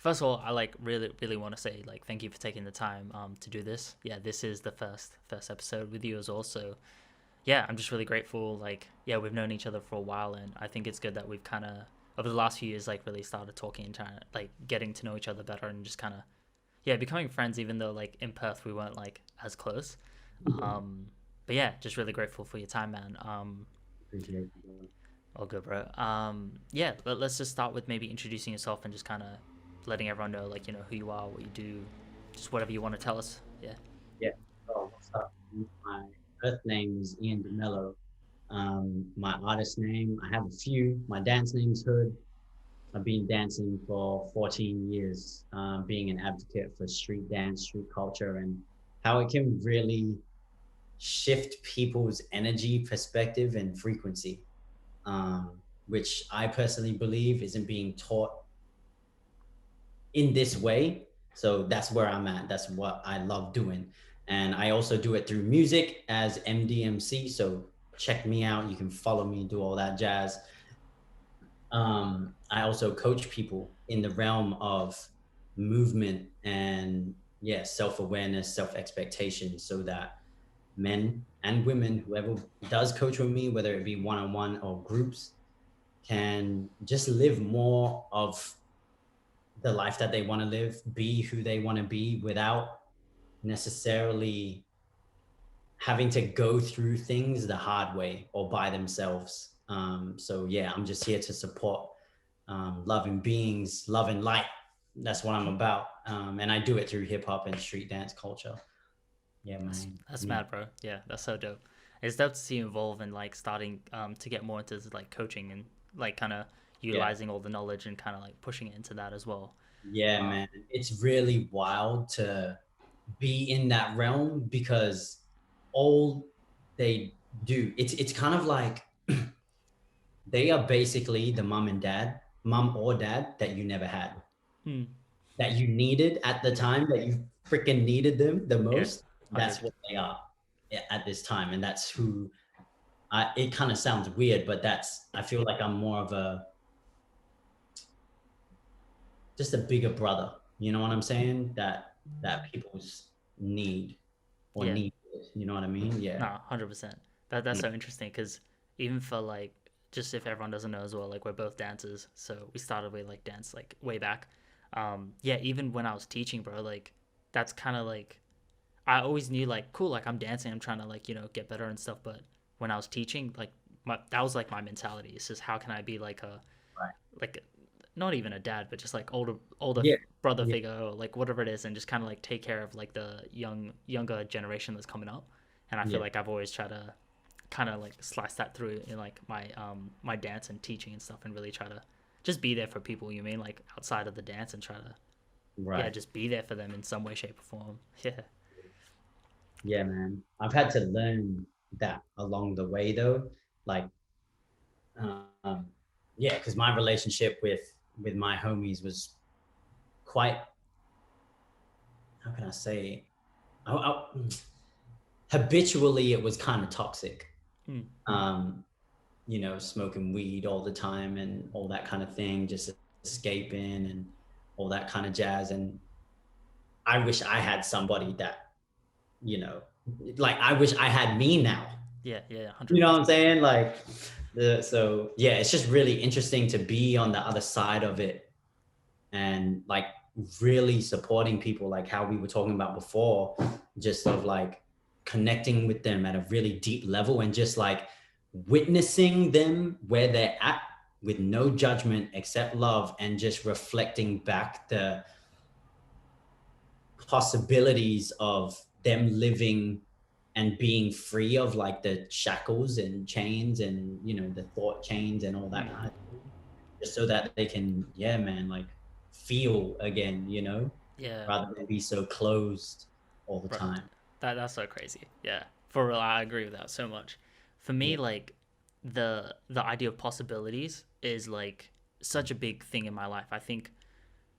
First of all, I like really want to say like thank you for taking the time to do this. Yeah, this is the first episode with you as well. So yeah, I'm just really grateful. Like yeah, we've known each other for a while, and I think it's good that we've kind of over the last few years like really started talking and trying to like getting to know each other better and just kind of yeah becoming friends. Even though like in Perth we weren't like as close. Um, but yeah, just really grateful for your time, man. Appreciate it. All good, bro. Yeah, let's just start with maybe introducing yourself and just kind of letting everyone know, like, who you are, what you do, just whatever you want to tell us. Yeah. Yeah. So what's up? My birth name is Ian DeMello. My artist name, I have a few. My dance name's Hood. I've been dancing for 14 years, being an advocate for street dance, street culture, and how it can really shift people's energy, perspective, and frequency, um, which I personally believe isn't being taught in this way. So that's where I'm at. That's what I love doing. And I also do it through music as MDMC. So check me out. You can follow me, do all that jazz. I also coach people in the realm of movement and yeah, self-awareness, self-expectation, so that men and women, whoever does coach with me, whether it be one-on-one or groups, can just live more of the life that they want to live, be who they want to be without necessarily having to go through things the hard way or by themselves. So yeah, I'm just here to support loving beings, loving light. That's what I'm about, and I do it through hip hop and street dance culture. Yeah, man. That's Yeah, mad, bro. Yeah, that's so dope. It's dope to see you involved in like starting to get more into like coaching and like kind of yeah, utilizing all the knowledge and kind of like pushing it into that as well. yeah, Um, man. It's really wild to be in that realm because all they do, it's kind of like they are basically the mom or dad that you never had, hmm, that you needed at the time that you freaking needed them the yeah, most. That's 100. what they are at this time, and that's who. It kind of sounds weird, but that's. I feel like I'm more of a just a bigger brother. You know what I'm saying? That people's need or Yeah, need. You know what I mean? Yeah. nah, 100%. That's so interesting because even for like just if everyone doesn't know as well, like we're both dancers, so we started with like dance like way back. Yeah, even when I was teaching, bro, like that's kind of like I always knew like cool, like I'm dancing, I'm trying to like get better and stuff. But when I was teaching, like that was like my mentality. It's just how can I be like a Right. like not even a dad, but just like older Yeah. brother Yeah. figure or like whatever it is, and just kind of like take care of like the younger generation that's coming up. And I feel Yeah. like I've always tried to kind of like slice that through in like my dance and teaching and stuff, and really try to just be there for people. You mean like outside of the dance and try to yeah Right. just be there for them in some way, shape, or form. Yeah. Yeah, man. I've had to learn that along the way, though. Like, um, yeah, because my relationship with my homies was quite. How can I say? Habitually, it was kind of toxic. Mm. Um, smoking weed all the time and all that kind of thing, just escaping and all that kind of jazz. And I wish I had somebody that, you know, like I wish I had me now. Yeah, yeah, hundred You know what I'm percent. saying? Like, so yeah, it's just really interesting to be on the other side of it and like really supporting people, like how we were talking about before, just of like connecting with them at a really deep level and just like witnessing them where they're at with no judgment except love and just reflecting back the possibilities of them living and being free of like the shackles and chains and the thought chains and all that kind of thing, just so that they can, yeah, man, like feel again, Yeah, rather than be so closed all the bro, time. that's so crazy. Yeah, for real, I agree with that so much. For me, Yeah. like the idea of possibilities is like such a big thing in my life. I think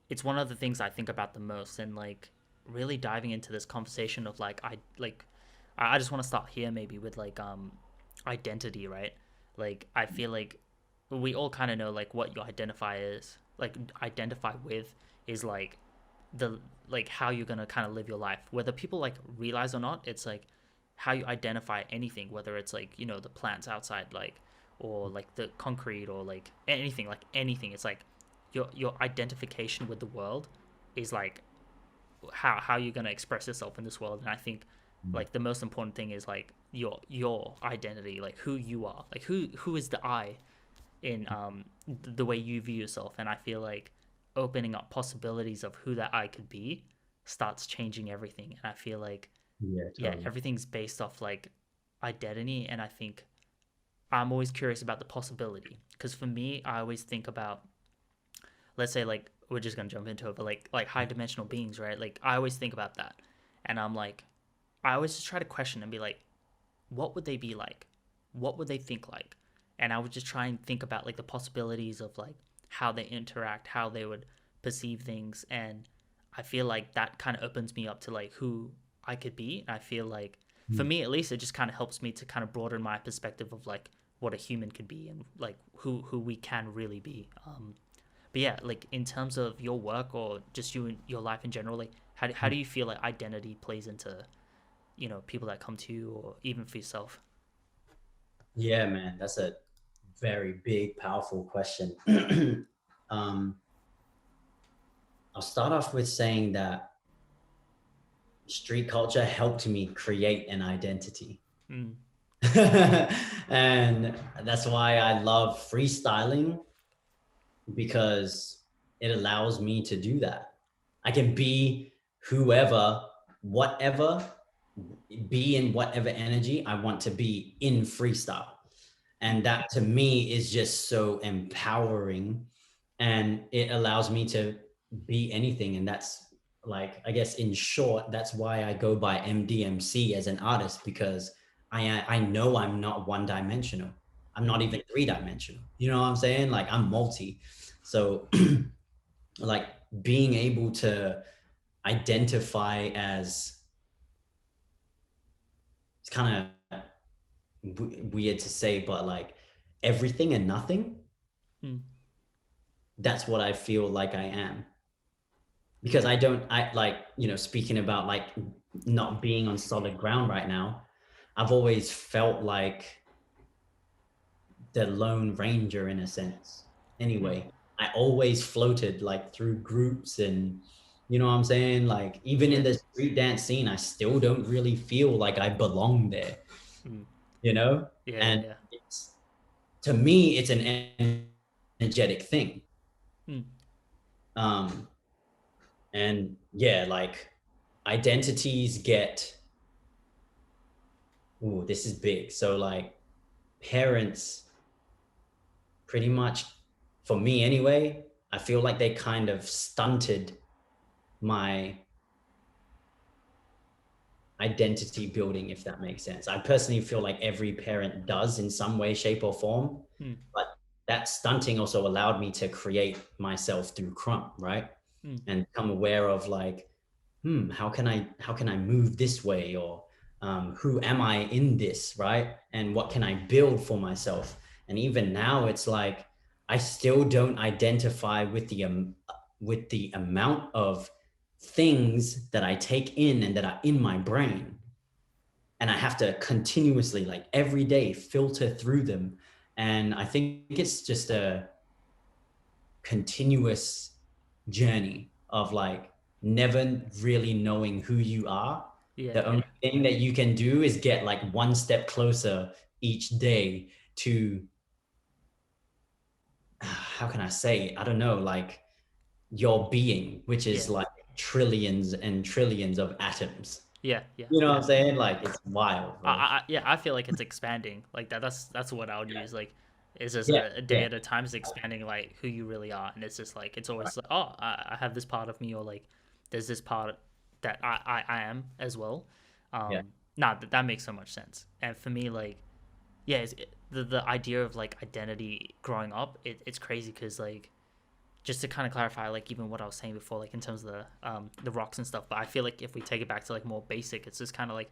it's one of the things I think about the most, and like really diving into this conversation of I just want to start here maybe with like identity, right? Like I feel like we all kind of know like what your identifier is, like identify with is like the like how you're gonna kind of live your life, whether people like realize or not. It's like how you identify anything, whether it's like, you know, the plants outside, like, or like the concrete, or like anything. It's like your identification with the world is like how you're gonna express yourself in this world. And I think like the most important thing is like your identity, like who you are, like who is the I in the way you view yourself. And I feel like opening up possibilities of who that I could be starts changing everything. And I feel like, Yeah, yeah, totally. everything's based off like identity. And I think I'm always curious about the possibility, because for me, I always think about, let's say, like, we're just gonna jump into it, but like high dimensional beings, right? Like I always think about that, and I'm like, I always just try to question and be like, what would they be like? What would they think like? And I would just try and think about like the possibilities of like how they interact, how they would perceive things. And I feel like that kind of opens me up to like who I could be. And I feel like, for Mm. me at least, it just kind of helps me to kind of broaden my perspective of like what a human could be, and like who we can really be. But yeah, like in terms of your work or just you and your life in general, like how do you feel like identity plays into, you know, people that come to you, or even for yourself? Yeah, man, that's a very big, powerful question. um, I'll start off with saying that street culture helped me create an identity. Mm, And that's why I love freestyling, because it allows me to do that. I can be whoever, whatever, be in whatever energy I want to be in freestyle. mm, And that to me is just so empowering, and it allows me to be anything. And that's like, I guess in short, that's why I go by MDMC as an artist, because I know I'm not one dimensional. I'm not mm, even three dimensional. You know what I'm saying? Like I'm multi. So like being able to identify as, it's kind of weird to say, but like everything and nothing, mm, that's what I feel like I am. Because I don't, I like, you know, speaking about like not being on solid ground right now, I've always felt like the Lone Ranger in a sense. mm. Anyway, I always floated like through groups, and you know what I'm saying? Like even in Yeah. the street dance scene, I still don't really feel like I belong there, Mm. you know? Yeah, yeah, And yeah. it's, to me, it's an energetic thing. Mm, Um, and yeah, like identities get, ooh, this is big. So like parents pretty much, for me anyway, I feel like they kind of stunted my identity building, if that makes sense. I personally feel like every parent does in some way, shape, or form, mm, but that stunting also allowed me to create myself through crump, right? mm, And become aware of like, how can I move this way, or who am I in this, right? And what can I build for myself? And even now, it's like I still don't identify with the amount of things that I take in and that are in my brain, and I have to continuously, like every day, filter through them. And I think it's just a continuous journey of like never really knowing who you are. yeah, The only yeah. thing that you can do is get like one step closer each day to, how can I say? I don't know, like your being, which is Yeah. like trillions and trillions of atoms. Yeah, yeah, You know what yeah. I'm saying? Like it's wild, bro. Yeah, I feel like it's expanding. Like that's what I would use. Like, it's just Yeah, a day yeah, at a time, is expanding like who you really are. And it's just like it's always like, oh, I have this part of me, or like there's this part that I am as well. yeah. Nah, that makes so much sense. And for me, like, yeah, the idea of like identity growing up, it's crazy, because like, just to kind of clarify, like even what I was saying before, like in terms of the rocks and stuff. But I feel like if we take it back to like more basic, it's just kind of like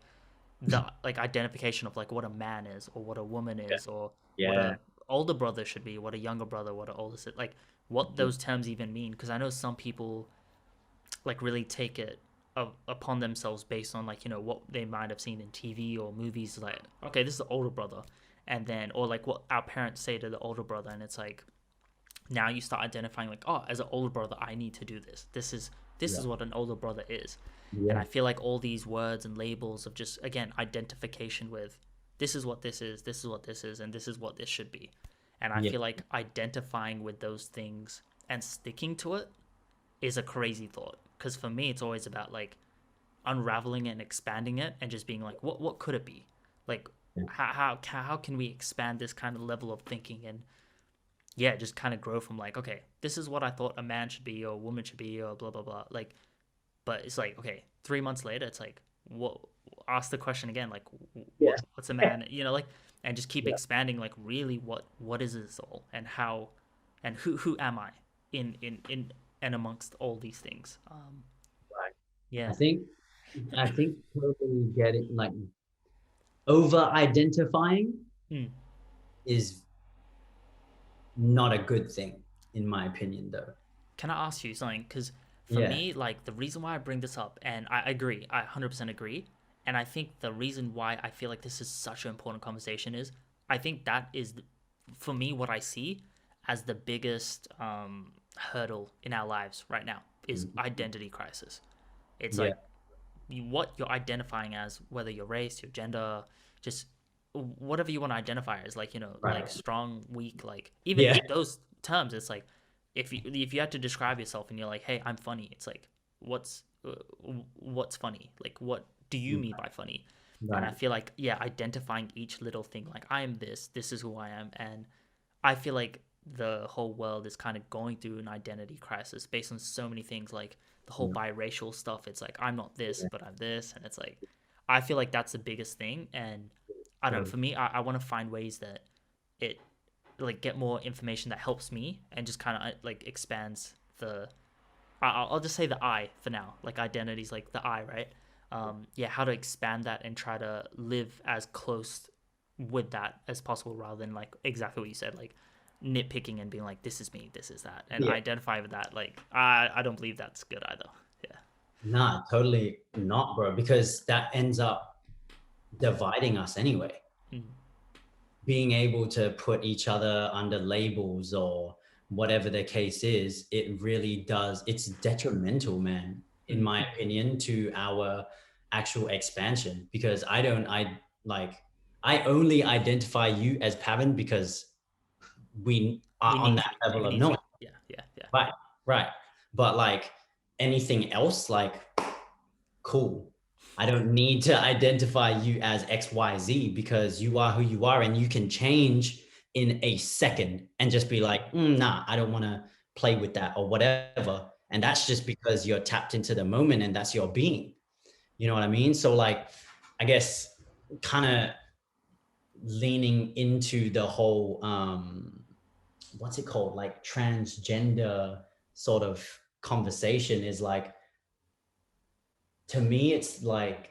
the like identification of like what a man is, or what a woman Yeah, is, or what yeah. a older brother should be, what a younger brother, what an older like what those terms even mean, because I know some people like really take it upon themselves based on like what they might have seen in TV or movies, like okay, this is the older brother, and then or like what our parents say to the older brother, and it's like now you start identifying like, oh, as an older brother I need to do this, this is Yeah. what an older brother is. And Yeah. I feel like all these words and labels of just again identification with this is what this is, this is what this is, and this is what this should be. And I Yeah. feel like identifying with those things and sticking to it is a crazy thought, because for me it's always about like unraveling it and expanding it and just being like what could it be, like Yeah. how can we expand this kind of level of thinking, and yeah, just kind of grow from like, okay, this is what I thought a man should be or a woman should be or blah blah blah, like, but it's like okay, 3 months later it's like what, ask the question again, like Yeah. what's a man, like, and just keep Yeah. expanding like really what is this all, and how, and who am I in and amongst all these things. Right. I Yeah. think I think totally get it. Like over identifying Mm. is not a good thing, in my opinion, though. Can I ask you something? Because for Yeah. me, like the reason why I bring this up, and I agree, I 100% agree, and I think the reason why I feel like this is such an important conversation is I think that is, for me, what I see as the biggest hurdle in our lives right now is Mhm. identity crisis. It's Yeah. like what you're identifying as, whether your race, your gender, just whatever you want to identify as, like like Right. strong, weak, like even Yeah. those terms. It's like if you had to describe yourself and you're like, hey, I'm funny. It's like what's what's funny? Like what do you mean by funny? And I Right. feel like yeah, identifying each little thing, like I am this. This is who I am, and I feel like the whole world is kind of going through an identity crisis based on so many things, like the whole Yeah. biracial stuff. It's like I'm not this, but I'm this, and it's like I feel like that's the biggest thing. And I don't know. Totally. For me, I want to find ways that it like get more information that helps me and just kind of like expands the. I'll just say the I for now. Like identities, like the I, right? Yeah, how to expand that and try to live as close with that as possible, rather than like exactly what you said, like nitpicking and being like, this is me, this is that, and Yeah. identify with that. Like I don't believe that's good either. Yeah. Nah, totally not, bro, because that ends up dividing us anyway. Mm. Being able to put each other under labels or whatever the case is, it really does. It's detrimental, man, in Mm. my opinion, to our actual expansion. Because I only identify you as Pavan because we are We on need that you. level We of need you. knowing. Yeah. Yeah. Yeah. Right, right. But like anything else, like cool. I don't need to identify you as XYZ because you are who you are and you can change in a second and just be like, nah, I don't want to play with that or whatever. And that's just because you're tapped into the moment and that's your being. You know what I mean? So, like, I guess kind of leaning into the whole, what's it called? Like, transgender sort of conversation is like, to me, it's like,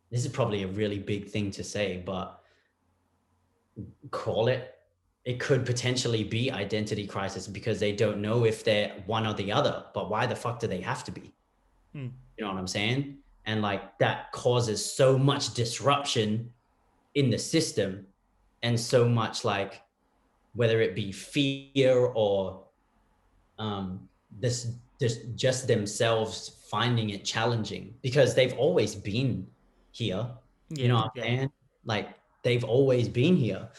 this is probably a really big thing to say, but call it, it could potentially be identity crisis because they don't know if they're one or the other. But why the fuck do they have to be? Mm. You know what I'm saying? And like that causes so much disruption in the system and so much like whether it be fear or this just themselves finding it challenging because they've always been here. You know Yeah. what I'm Yeah. saying? Like they've always been here.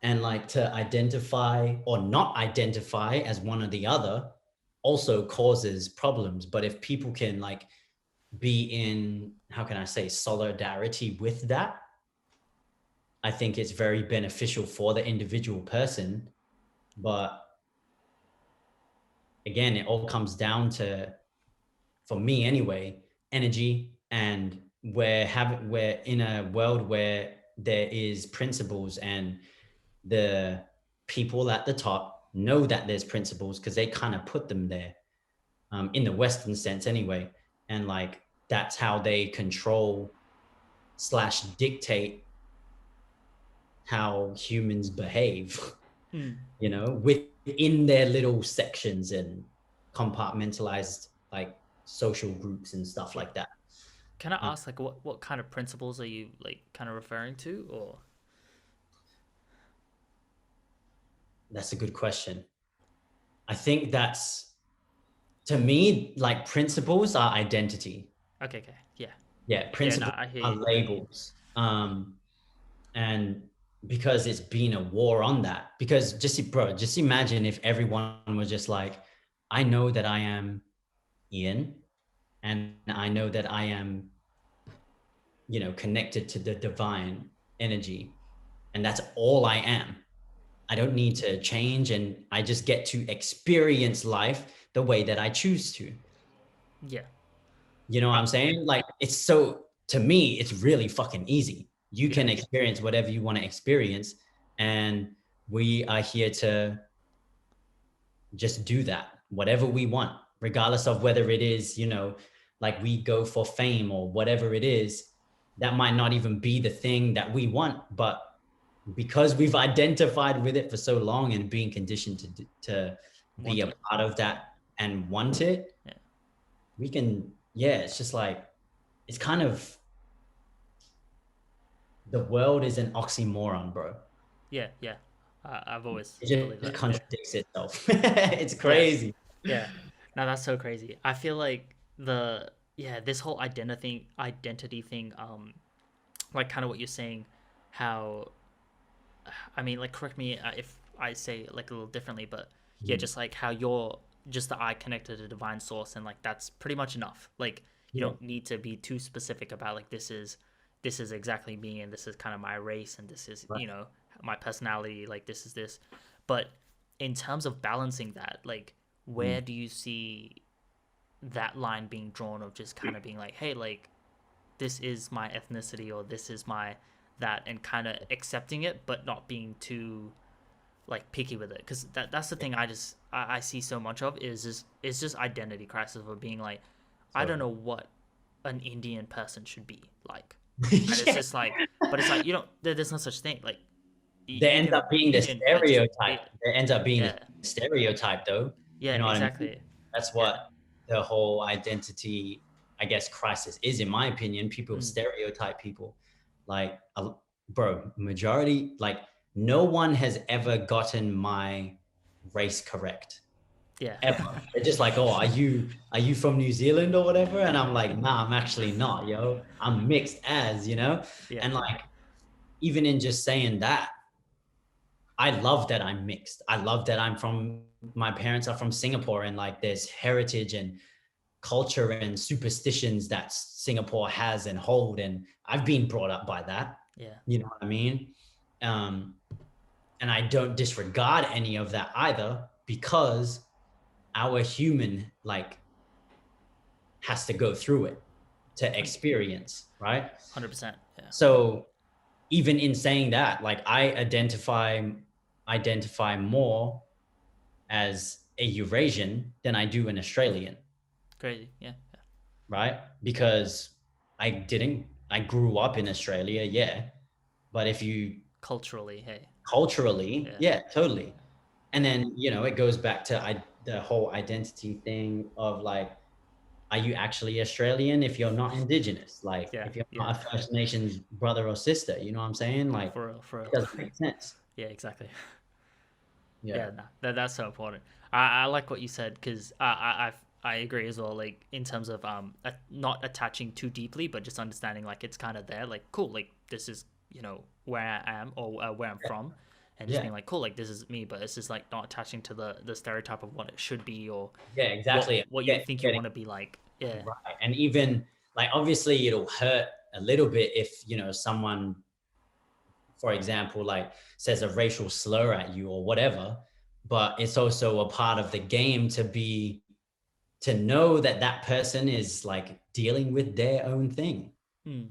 And like to identify or not identify as one or the other also causes problems. But if people can like be in, how can I say, solidarity with that, I think it's very beneficial for the individual person. But again, it all comes down to, for me anyway, energy. And we're in a world where there is principles and the people at the top know that there's principles because they kind of put them there, in the Western sense anyway. And like that's how they control slash dictate how humans behave, Mm. you know, with in their little sections and compartmentalized like social groups and stuff Yeah. like that. Can I Uh, ask like what kind of principles are you like kind of referring to or that's a good question. I think that's, to me, like principles are identity. okay, okay. Yeah. Yeah, Yeah, no, principles I hear are you. I hear you. labels. And because it's been a war on that, because just imagine if everyone was just like, I know that I am Ian, and I know that I am, connected to the divine energy, and that's all I am. I don't need to change, and I just get to experience life the way that I choose to. Yeah. You know what Uh, I'm saying? Like, it's so, to me, it's really fucking easy. You yeah. can experience whatever you want to experience. And we are here to just do that, whatever we want, regardless of whether it is, like we go for fame or whatever it is. That might not even be the thing that we want, but because we've identified with it for so long and being conditioned to be Want a it. part of that and want it, Yeah. we can, yeah, it's just like, it's kind of, the world is an oxymoron, bro. Yeah, yeah. I've always It believed just that. Yeah. contradicts itself. It's Yeah. crazy. Yeah. No, that's so crazy. I feel like this whole identity thing, like kind of what you're saying, how I mean, like, correct me if I say like a little differently, but yeah, Mhm. just like how you're just the eye connected to divine source, and like that's pretty much enough. Like, you Yeah. don't need to be too specific about like this is exactly me, and this is kind of my race, and this is Right. my personality. Like, this is this, but in terms of balancing that, like, Mm. where do you see that line being drawn of just kind of being like, hey, like this is my ethnicity or this is my that, and kind of accepting it but not being too like picky with it, because that's the thing I see so much of is just identity crisis of being like, I don't Totally. know what an Indian person should be like, and it's Yeah. just like, but it's like, there's no such thing like, There you ends can up being the just stereotype. There ends up being the yeah, stereotype, though. yeah, You know what I mean? exactly, That's yeah, what the whole identity, I guess, crisis is, in my opinion. People mm, stereotype people. Like, bro, majority, like, no one has ever gotten my race correct, yeah. ever. They're just like, oh, are you from New Zealand or whatever? And I'm like, nah, I'm actually not, yo. I'm mixed as. Yeah, And like, even in just saying that, I love that I'm mixed. I love that my parents are from Singapore, and like there's heritage and culture and superstitions that Singapore has and hold. And I've been brought up by that. yeah, You know what I mean? Um, and I don't disregard any of that either, because our human like has to go through it to experience, right? 100%, yeah, So even in saying that, like I identify more as a Eurasian than I do an Australian, crazy, yeah, right? Because I grew up in Australia, yeah. But if you culturally, hey, culturally, yeah, yeah, totally. yeah, And then, it goes back to the whole identity thing of like, are you actually Australian if you're not Indigenous? Like, yeah, if you're yeah, not a First Nations brother or sister, you know what I'm saying? Like, for real, for it real. doesn't make sense. Yeah, exactly. Yeah. Yeah, nah, that's so important. I like what you said, because I agree as well. Like, in terms of not attaching too deeply, but just understanding like it's kind of there. Like, cool, like this is where I am, or where I'm from, and just Yeah. being like, cool, like this is me. But it's just like not attaching to the stereotype of what it should be, or Yeah, exactly. what you Get, think you getting want to be like. Yeah, right. And even like, obviously it'll hurt a little bit if, someone, for example, like says a racial slur at you or whatever, but it's also a part of the game to know that that person is like dealing with their own thing, mm,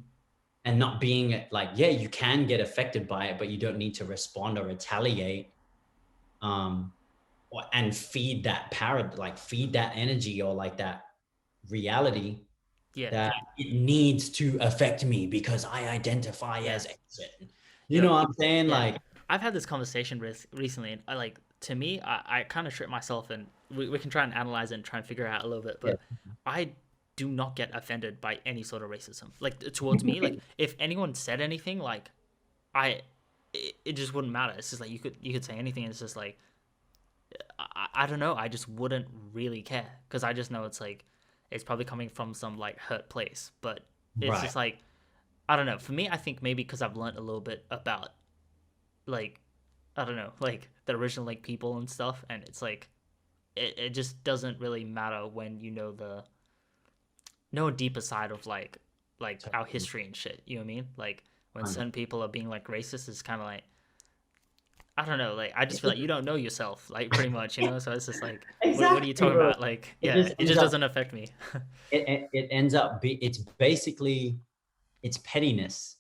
and not being like, yeah, you can get affected by it, but you don't need to respond or retaliate, um and feed that energy or like that reality, yeah, that it needs to affect me because I identify yeah. as Asian. You Yo, know what I'm saying? yeah, Like, I've had this conversation recently, and I like to me, I kind of trip myself, and we can try and analyze it and try and figure it out a little bit. Yeah. But I do not get offended by any sort of racism, like towards me. Like if anyone said anything, like I, it just wouldn't matter. It's just like you could say anything, and it's just like I don't know. I just wouldn't really care because I just know it's like it's probably coming from some like hurt place. But it's Right. just like I don't know. For me, I think maybe because I've learned a little bit about like I don't know, like the original like people and stuff, and it's like it just doesn't really matter when you know the no deeper side of like our Totally. history and shit. You know what I mean? Like when 100. certain people are being like racist, it's kind of like I don't know. Like I just feel like you don't know yourself, like pretty much, you know. So it's just like, what are you Exactly, talking bro. about? Like, It yeah, just it ends just up doesn't affect me. it ends up it's basically it's pettiness,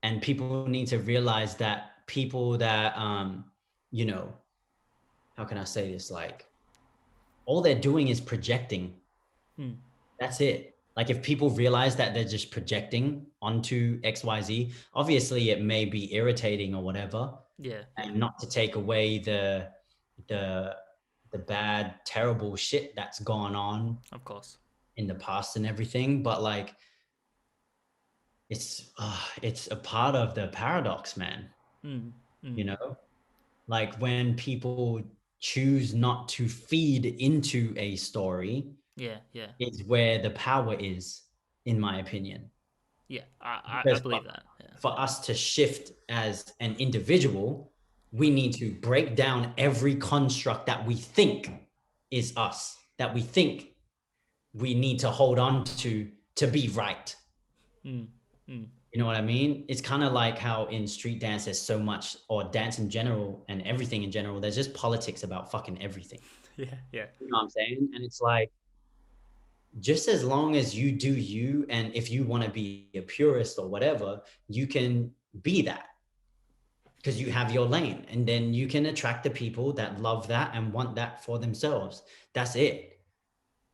and people need to realize that people that you know, how can I say this, like all they're doing is projecting. Hmm. That's it. Like if people realize that they're just projecting onto XYZ, obviously it may be irritating or whatever, Yeah, yeah, and not to take away the the bad, terrible shit that's gone on of course. in the past and everything, but like it's a part of the paradox, man. Hmm. Hmm. You know, like when people choose not to feed into a story Yeah, yeah, is where the power is, in my opinion. yeah. I Because believe that. Yeah, for us to shift as an individual, we need to break down every construct that we think is us, that we think we need to hold on to be right. Hmm. Hmm. You know what I mean? It's kind of like how in street dance there's so much, or dance in general and everything in general, there's just politics about fucking everything. Yeah, yeah, You know what I'm saying? And it's like, just as long as you do you, and if you want to be a purist or whatever, you can be that because you have your lane. And then you can attract the people that love that and want that for themselves. That's it.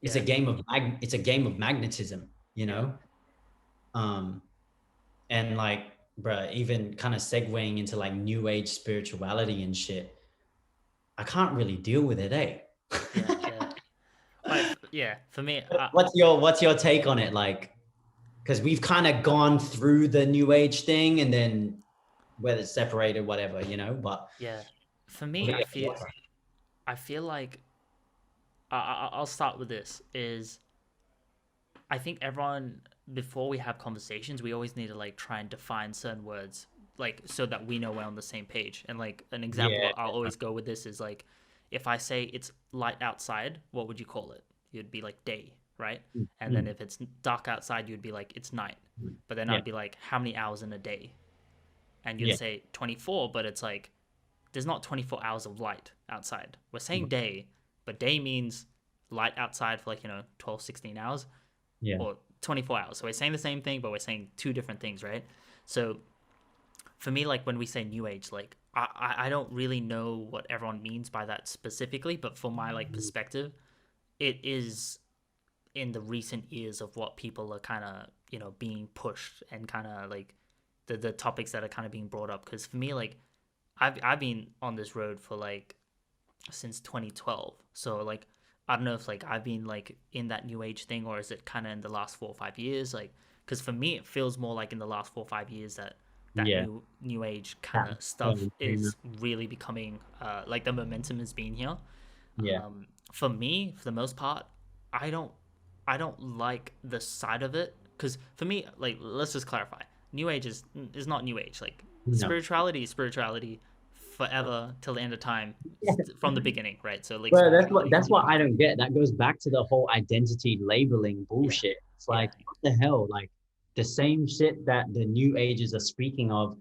It's a yeah, game of it's a game of magnetism, you yeah. know? Um, and like, bruh, even kind of segueing into like new age spirituality and shit, I can't really deal with it, eh? Yeah, yeah. Like, yeah, for me, What's your take on it? Like, because we've kind of gone through the new age thing, and then whether it's separated, whatever, you know. But yeah, for me, what are your thoughts? I feel like I'll start with this. Is I think everyone before we have conversations, we always need to like try and define certain words, like so that we know we're on the same page. And like an Yeah, example I'll always go with this is like, if I say it's light outside, what would you call it? You'd be like day, right? And then mm, if it's dark outside, you'd be like it's night. But then yeah, I'd be like, how many hours in a day? And you'd yeah, say 24, but it's like there's not 24 hours of light outside. We're saying day, but day means light outside for like, 12, 16 hours yeah, or 24 hours. So we're saying the same thing, but we're saying two different things, right? So for me, like when we say new age, like I don't really know what everyone means by that specifically, but for my like perspective, it is in the recent years of what people are kind of being pushed and kind of like the topics that are kind of being brought up. Because for me, like I've been on this road for like since 2012. So like I don't know if like I've been like in that new age thing or is it kind of in the last 4 or 5 years like because for me it feels more like in the last 4 or 5 years that that yeah. new age kind That of stuff became famous. is really becoming like the momentum has been here. Yeah, For me for the most part I don't I don't like the side of it because for me like let's just clarify new age is not new age like no. spirituality is spirituality forever till the end of time from the beginning, right? So like Well, spirituality. that's what I don't get. That goes back to the whole identity labeling Yeah, bullshit. It's yeah, like, what the hell? Like the same shit that the new ages are speaking of,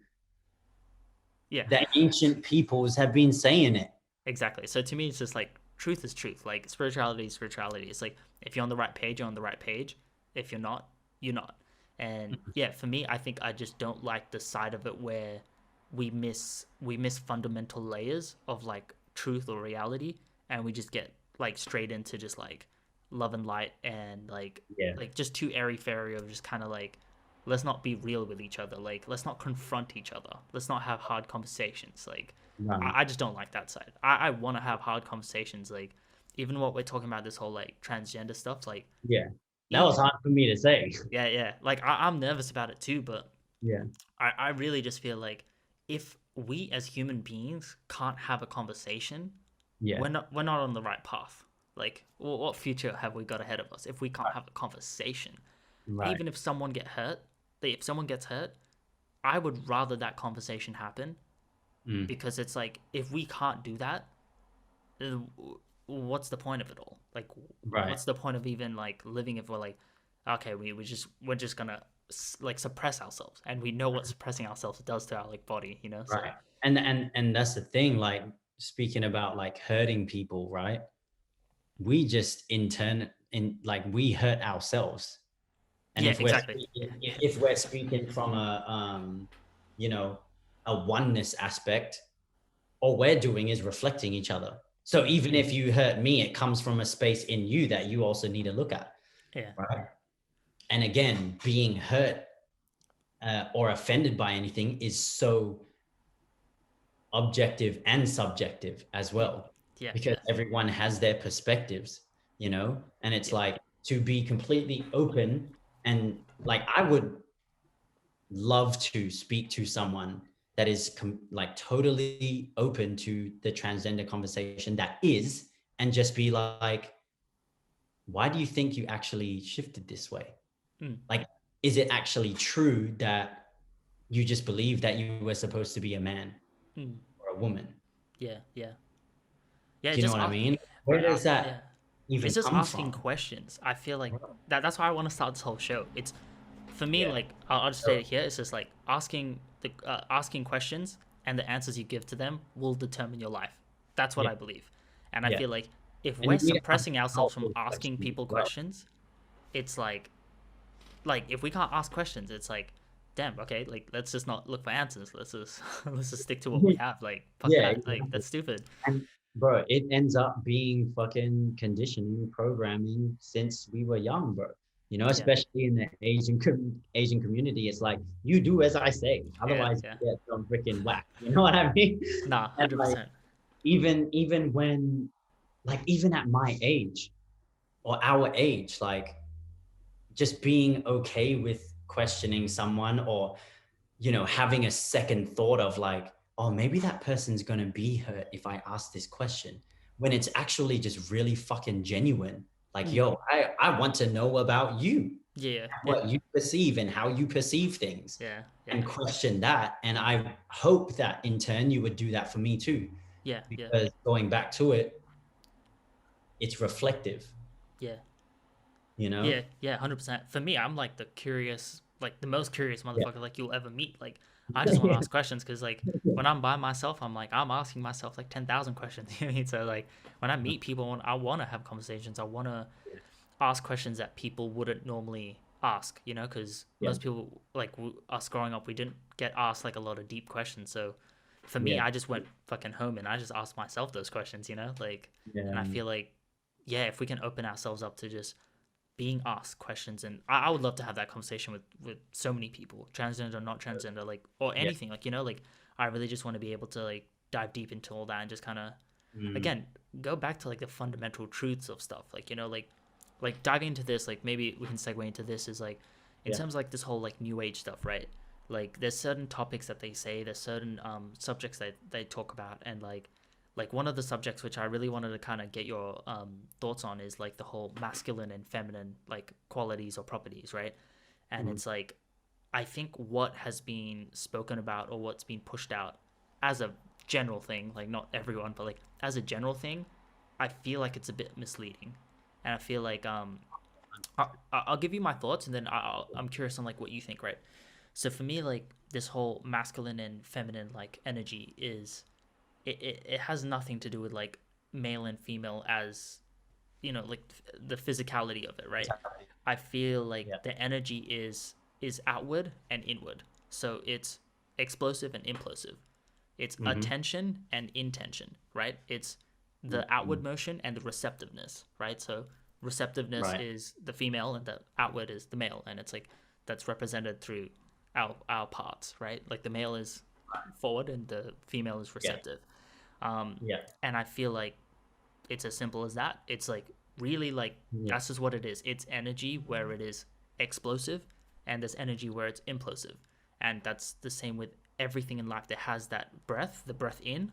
yeah, the ancient peoples have been saying it. exactly. So to me, it's just like truth is truth. Like spirituality is spirituality. It's like if you're on the right page, you're on the right page. If you're not, you're not. And yeah, for me, I think I just don't like the side of it where we miss fundamental layers of like truth or reality, and we just get like straight into just like love and light and like Yeah, like just too airy fairy of just kind of let's not be real with each other. Like, let's not confront each other. Let's not have hard conversations. Like, Right. I just don't like that side. I want to have hard conversations. Like, even what we're talking about, this whole like transgender stuff. Like, Yeah. That e- was hard for me to say. yeah, yeah. Like, I'm nervous about it too, but Yeah. I really just feel like if we as human beings can't have a conversation, Yeah. we're not on the right path. Like, what future have we got ahead of us if we can't have a conversation? Right. Even if someone get hurt, if someone gets hurt, I would rather that conversation happen, Mm. because it's like if we can't do that, what's the point of it all? Like, Right. what's the point of even like living if we're like, okay, we're just gonna like suppress ourselves, and we know what suppressing ourselves does to our like body, you know? So Right. And that's the thing, like speaking about like hurting people, right? We just in like we hurt ourselves. And yeah, if we're exactly. speaking, Yeah, yeah, if we're speaking from a you know, a oneness aspect, all we're doing is reflecting each other. So even if you hurt me, it comes from a space in you that you also need to look at, yeah, right? And again, being hurt or offended by anything is so objective and subjective as yeah, well, yeah, because yeah, everyone has their perspectives, and it's yeah. like to be completely open. And like I would love to speak to someone that is like totally open to the transgender conversation that is, and just be like, why do you think you actually shifted this way? Mm, Like, is it actually true that you just believe that you were supposed to be a man mm, or a woman? yeah, yeah, yeah. Do you know Just what I mean? Where right. does Yeah. that It's even just come asking from? questions. I feel like that's why I want to start this whole show. It's for me, Yeah. like I'll just state it here. It's just like asking questions, and the answers you give to them will determine your life. That's what Yeah. I believe, and I Yeah. feel like if And we're you need to ask suppressing ourselves from powerful asking questions people as well. questions, it's like if we can't ask questions, it's like, damn, okay, like let's just not look for answers. Let's just let's just stick to what we have. Like, fuck Yeah, that. Like, exactly. that's stupid. And bro, it ends up being fucking conditioning, programming since we were young, bro. Yeah, Especially in the Asian community, it's like you do as I say, yeah, otherwise yeah. you get some freaking whack. You know what I mean? Nah, And hundred like percent. even when like even at my age or our age, like just being okay with questioning someone, or having a second thought of like, oh, maybe that person's going to be hurt if I ask this question, when it's actually just really fucking genuine. Like, Mm. yo, I want to know about you, Yeah, yeah, what you perceive and how you perceive things, yeah, yeah, and question that. And I hope that in turn you would do that for me too, yeah, yeah, because going back to it, it's reflective, yeah. you know? Yeah, yeah, 100%. For me, I'm like the curious, like the most curious Yeah. motherfucker like you'll ever meet. Like, I just want to ask questions because like when I'm by myself, I'm asking myself like 10,000 questions. You know what I mean? So like when I meet people, I want to have conversations. I want to ask questions that people wouldn't normally ask. You know, because Yeah. most people like us growing up, we didn't get asked like a lot of deep questions. So for me, Yeah. I just went fucking home and I just asked myself those questions. You know, like, and I Yeah. feel like yeah, if we can open ourselves up to just being asked questions, and I would love to have that conversation with so many people, transgender, not transgender, like, or Yeah. anything, like, like I really just want to be able to like dive deep into all that and just kind of Mm. again go back to like the fundamental truths of stuff, like, like diving into this, like maybe we can segue into this, is like in Yeah. terms of like this whole like new age stuff, right? Like there's certain topics that they say, there's certain subjects that they talk about, and like one of the subjects which I really wanted to kind of get your thoughts on is like the whole masculine and feminine like qualities or properties, right? And Mm. it's like I think what has been spoken about or what's been pushed out as a general thing, like not everyone, but like as a general thing, I feel like it's a bit misleading, and I feel like I'll give you my thoughts, and then I'm curious on like what you think, right? So for me, like this whole masculine and feminine like energy is it has nothing to do with like male and female as like the physicality of it, right? Exactly. I feel like Yeah. the energy is outward and inward, so it's explosive and implosive, it's Mm-hmm. attention and intention, right? It's the Mm-hmm. outward motion and the receptiveness, right? So receptiveness Right. is the female and the outward is the male, and it's like that's represented through our parts, right? Like the male is forward and the female is Yeah. receptive. Yeah. And I feel like it's as simple as that. It's like really like Yeah. that's just what it is. It's energy where it is explosive, and there's energy where it's implosive, and that's the same with everything in life that has that breath, the breath in,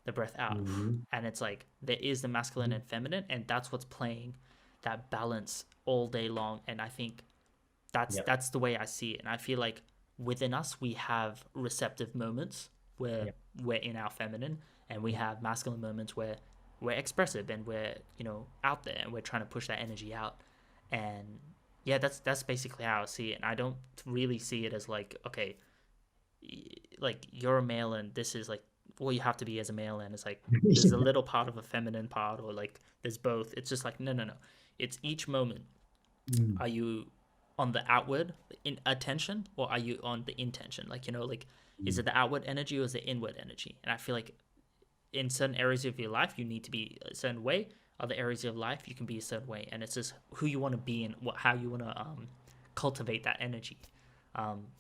the breath out, Hmm. and it's like there is the masculine and feminine, and that's what's playing that balance all day long. And I think Yeah. that's the way I see it. And I feel like within us we have receptive moments where Yeah. we're in our feminine, and we have masculine moments where we're expressive and we're out there and we're trying to push that energy out. And yeah, that's basically how I see it. And I don't really see it as like, okay, like you're a male and this is like what you have to be as a male, and it's like there's a little part of a feminine part, or like there's both. It's just like no, it's each moment. Mm. Are you on the outward in attention, or are you on the intention? Like like is it the outward energy or is it inward energy? And I feel like in certain areas of your life you need to be a certain way, other areas of life you can be a certain way, and it's just who you want to be and how you want to cultivate that energy.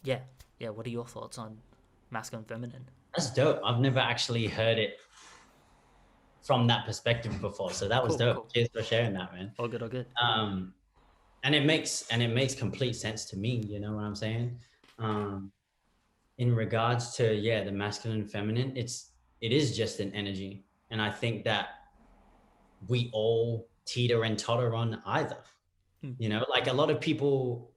Yeah, yeah, what are your thoughts on masculine feminine? That's dope. I've never actually heard it from that perspective before. So that was Cool, dope. cool. Cheers for sharing that, man. All good, all good. Um, and it makes complete sense to me. You know what I'm saying? Um, in regards to, yeah, the masculine and feminine, it is just an energy, and I think that we all teeter and totter on either. Mm, Like a lot of people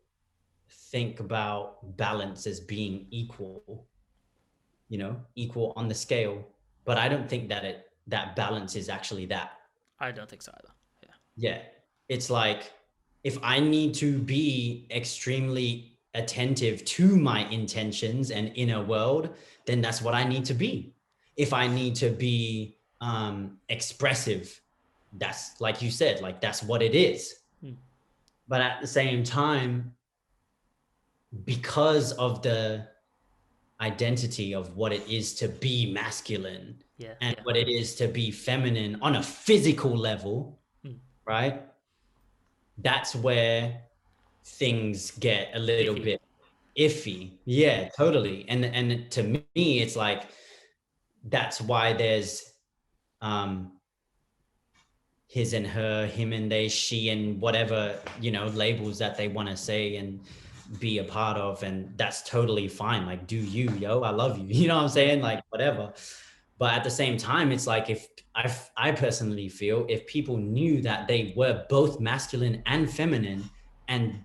think about balance as being equal on the scale, but I don't think that balance is actually that. I don't think so either. Yeah. Yeah. It's like if I need to be extremely attentive to my intentions and inner world, then that's what I need to be. If I need to be expressive, that's like you said, like that's what it is. Mm, But at the same time, because of the identity of what it is to be masculine yeah, and yeah. what it is to be feminine on a physical level, Mm, right? That's where things get a little iffy. bit iffy. Yeah. Yeah, totally. And to me, it's like that's why there's um his and her, him and they, she and whatever, labels that they want to say and be a part of. And that's totally fine. Like, do you, yo, I love you. You know what I'm Yeah. saying? Like, whatever. But at the same time, it's like if I personally feel if people knew that they were both masculine and feminine, and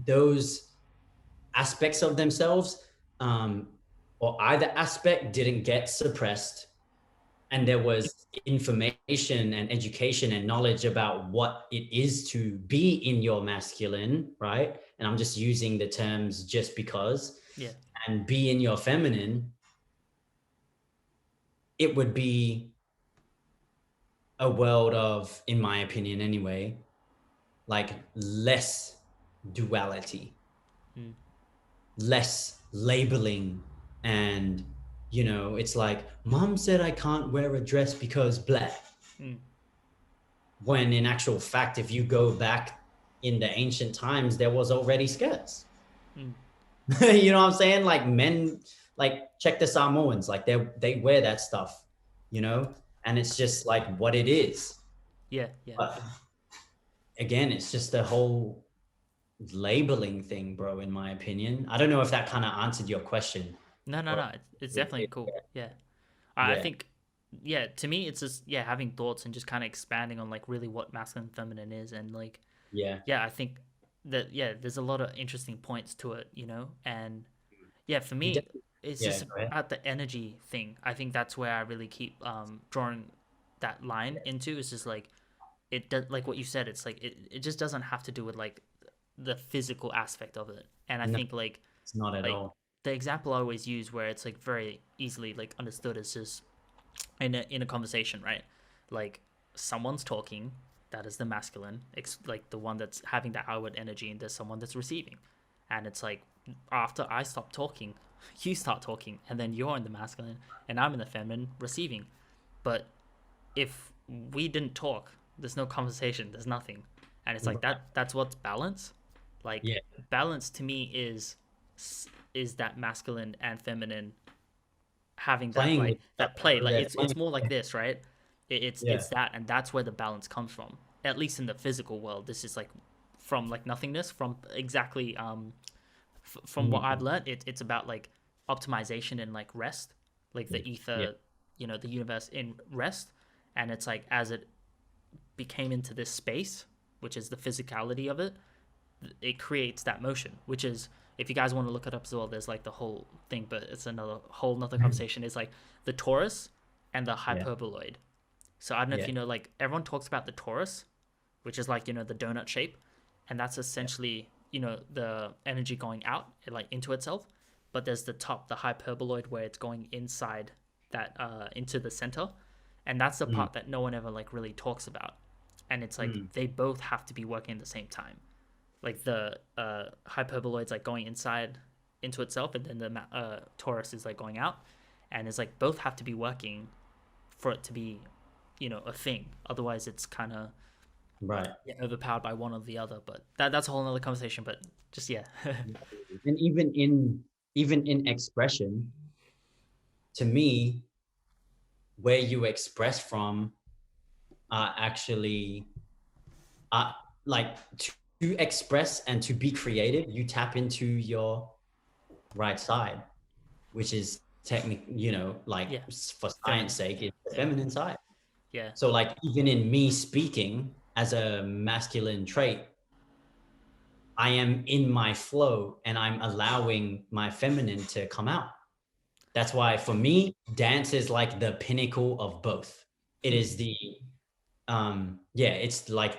those aspects of themselves, um, or either aspect didn't get suppressed, and there was information and education and knowledge about what it is to be in your masculine, right? And I'm just using the terms just because, Yeah. and be in your feminine, it would be a world of, in my opinion anyway, like less duality, Mm, less labeling. And it's like mom said I can't wear a dress because black, mm, when in actual fact if you go back in the ancient times there was already skirts. mm. You know what I'm saying? Like men, like check the Samoans, like they wear that stuff, and it's just like what it is. Yeah, yeah. But again, it's just the whole labeling thing, bro, in my opinion. I don't know if that kind of answered your question. No, no, Or no. It's definitely cool. Yeah. I yeah, think, yeah, to me, it's just, yeah, having thoughts and just kind of expanding on like really what masculine and feminine is. And like, yeah, yeah, I think that, yeah, there's a lot of interesting points to it, And yeah, for you me, definitely, it's yeah, just go ahead. about the energy thing. I think that's where I really keep drawing that line into. It's just like, it does, like what you said, it's like, it just doesn't have to do with like the physical aspect of it. And I No, think it's not at like all. the example I always use where it's like very easily like understood is just in a conversation, right? Like someone's talking, that is the masculine, like the one that's having that outward energy, and there's someone that's receiving, and it's like after I stop talking, you start talking, and then you're in the masculine, and I'm in the feminine receiving. But if we didn't talk, there's no conversation, there's nothing, and it's like that's what's balance. Like Yeah. balance to me is that masculine and feminine having that Playing with like each that play. other. Like They're it's playing. more like this, right? Yeah. It's that, and that's where the balance comes from. At least in the physical world, this is like from like nothingness, from exactly from what I've Mm. learned, it's about like optimization and like rest, like Yeah. the Yeah. ether, the universe in rest, and it's like as it became into this space, which is the physicality of it, it creates that motion, which is if you guys want to look it up as well, there's like the whole thing, but it's another whole another conversation. Is like the torus and the Yeah. hyperboloid. So I don't know if Yeah. you know, like everyone talks about the torus, which is like the donut shape, and that's essentially the energy going out like into itself. But there's the top, the hyperboloid, where it's going inside that into the center, and that's the Mm. part that no one ever like really talks about. And it's like Mm. they both have to be working at the same time. Like the hyperboloid's like going inside into itself, and then the torus is like going out, and it's like both have to be working for it to be a thing. Otherwise, it's kind of Right. overpowered by one or the other. But that's a whole other conversation. But just yeah, And even in expression, to me, where you express from are actually uh like to express and to be creative, you tap into your right side, which is like yeah, for science feminine. sake, it's the Yeah, feminine side. yeah, So like even in me speaking as a masculine trait, I am in my flow and I'm allowing my feminine to come out. That's why for me, dance is like the pinnacle of both. It yeah. is the yeah, it's like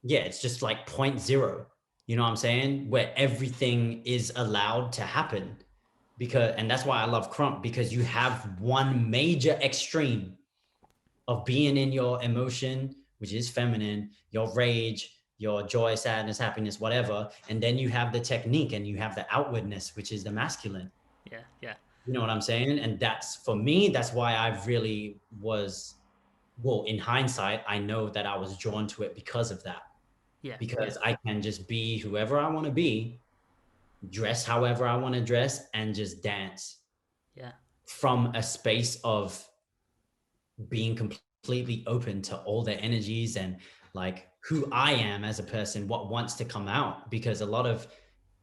it's just like point zero. You know what I'm saying? Where everything is allowed to happen. And that's why I love Crump, because you have one major extreme of being in your emotion, which is feminine, your rage, your joy, sadness, happiness, whatever. And then you have the technique and you have the outwardness, which is the masculine. Yeah, yeah, You know what I'm saying? And that's for me, that's why I really was, well, in hindsight, I know that I was drawn to it because of that. yeah, yeah, Because I can just be whoever I want to be, dress however I want to dress, and just dance yeah, from a space of being completely open to all the energies and like who I am as a person, what wants to come out. Because a lot of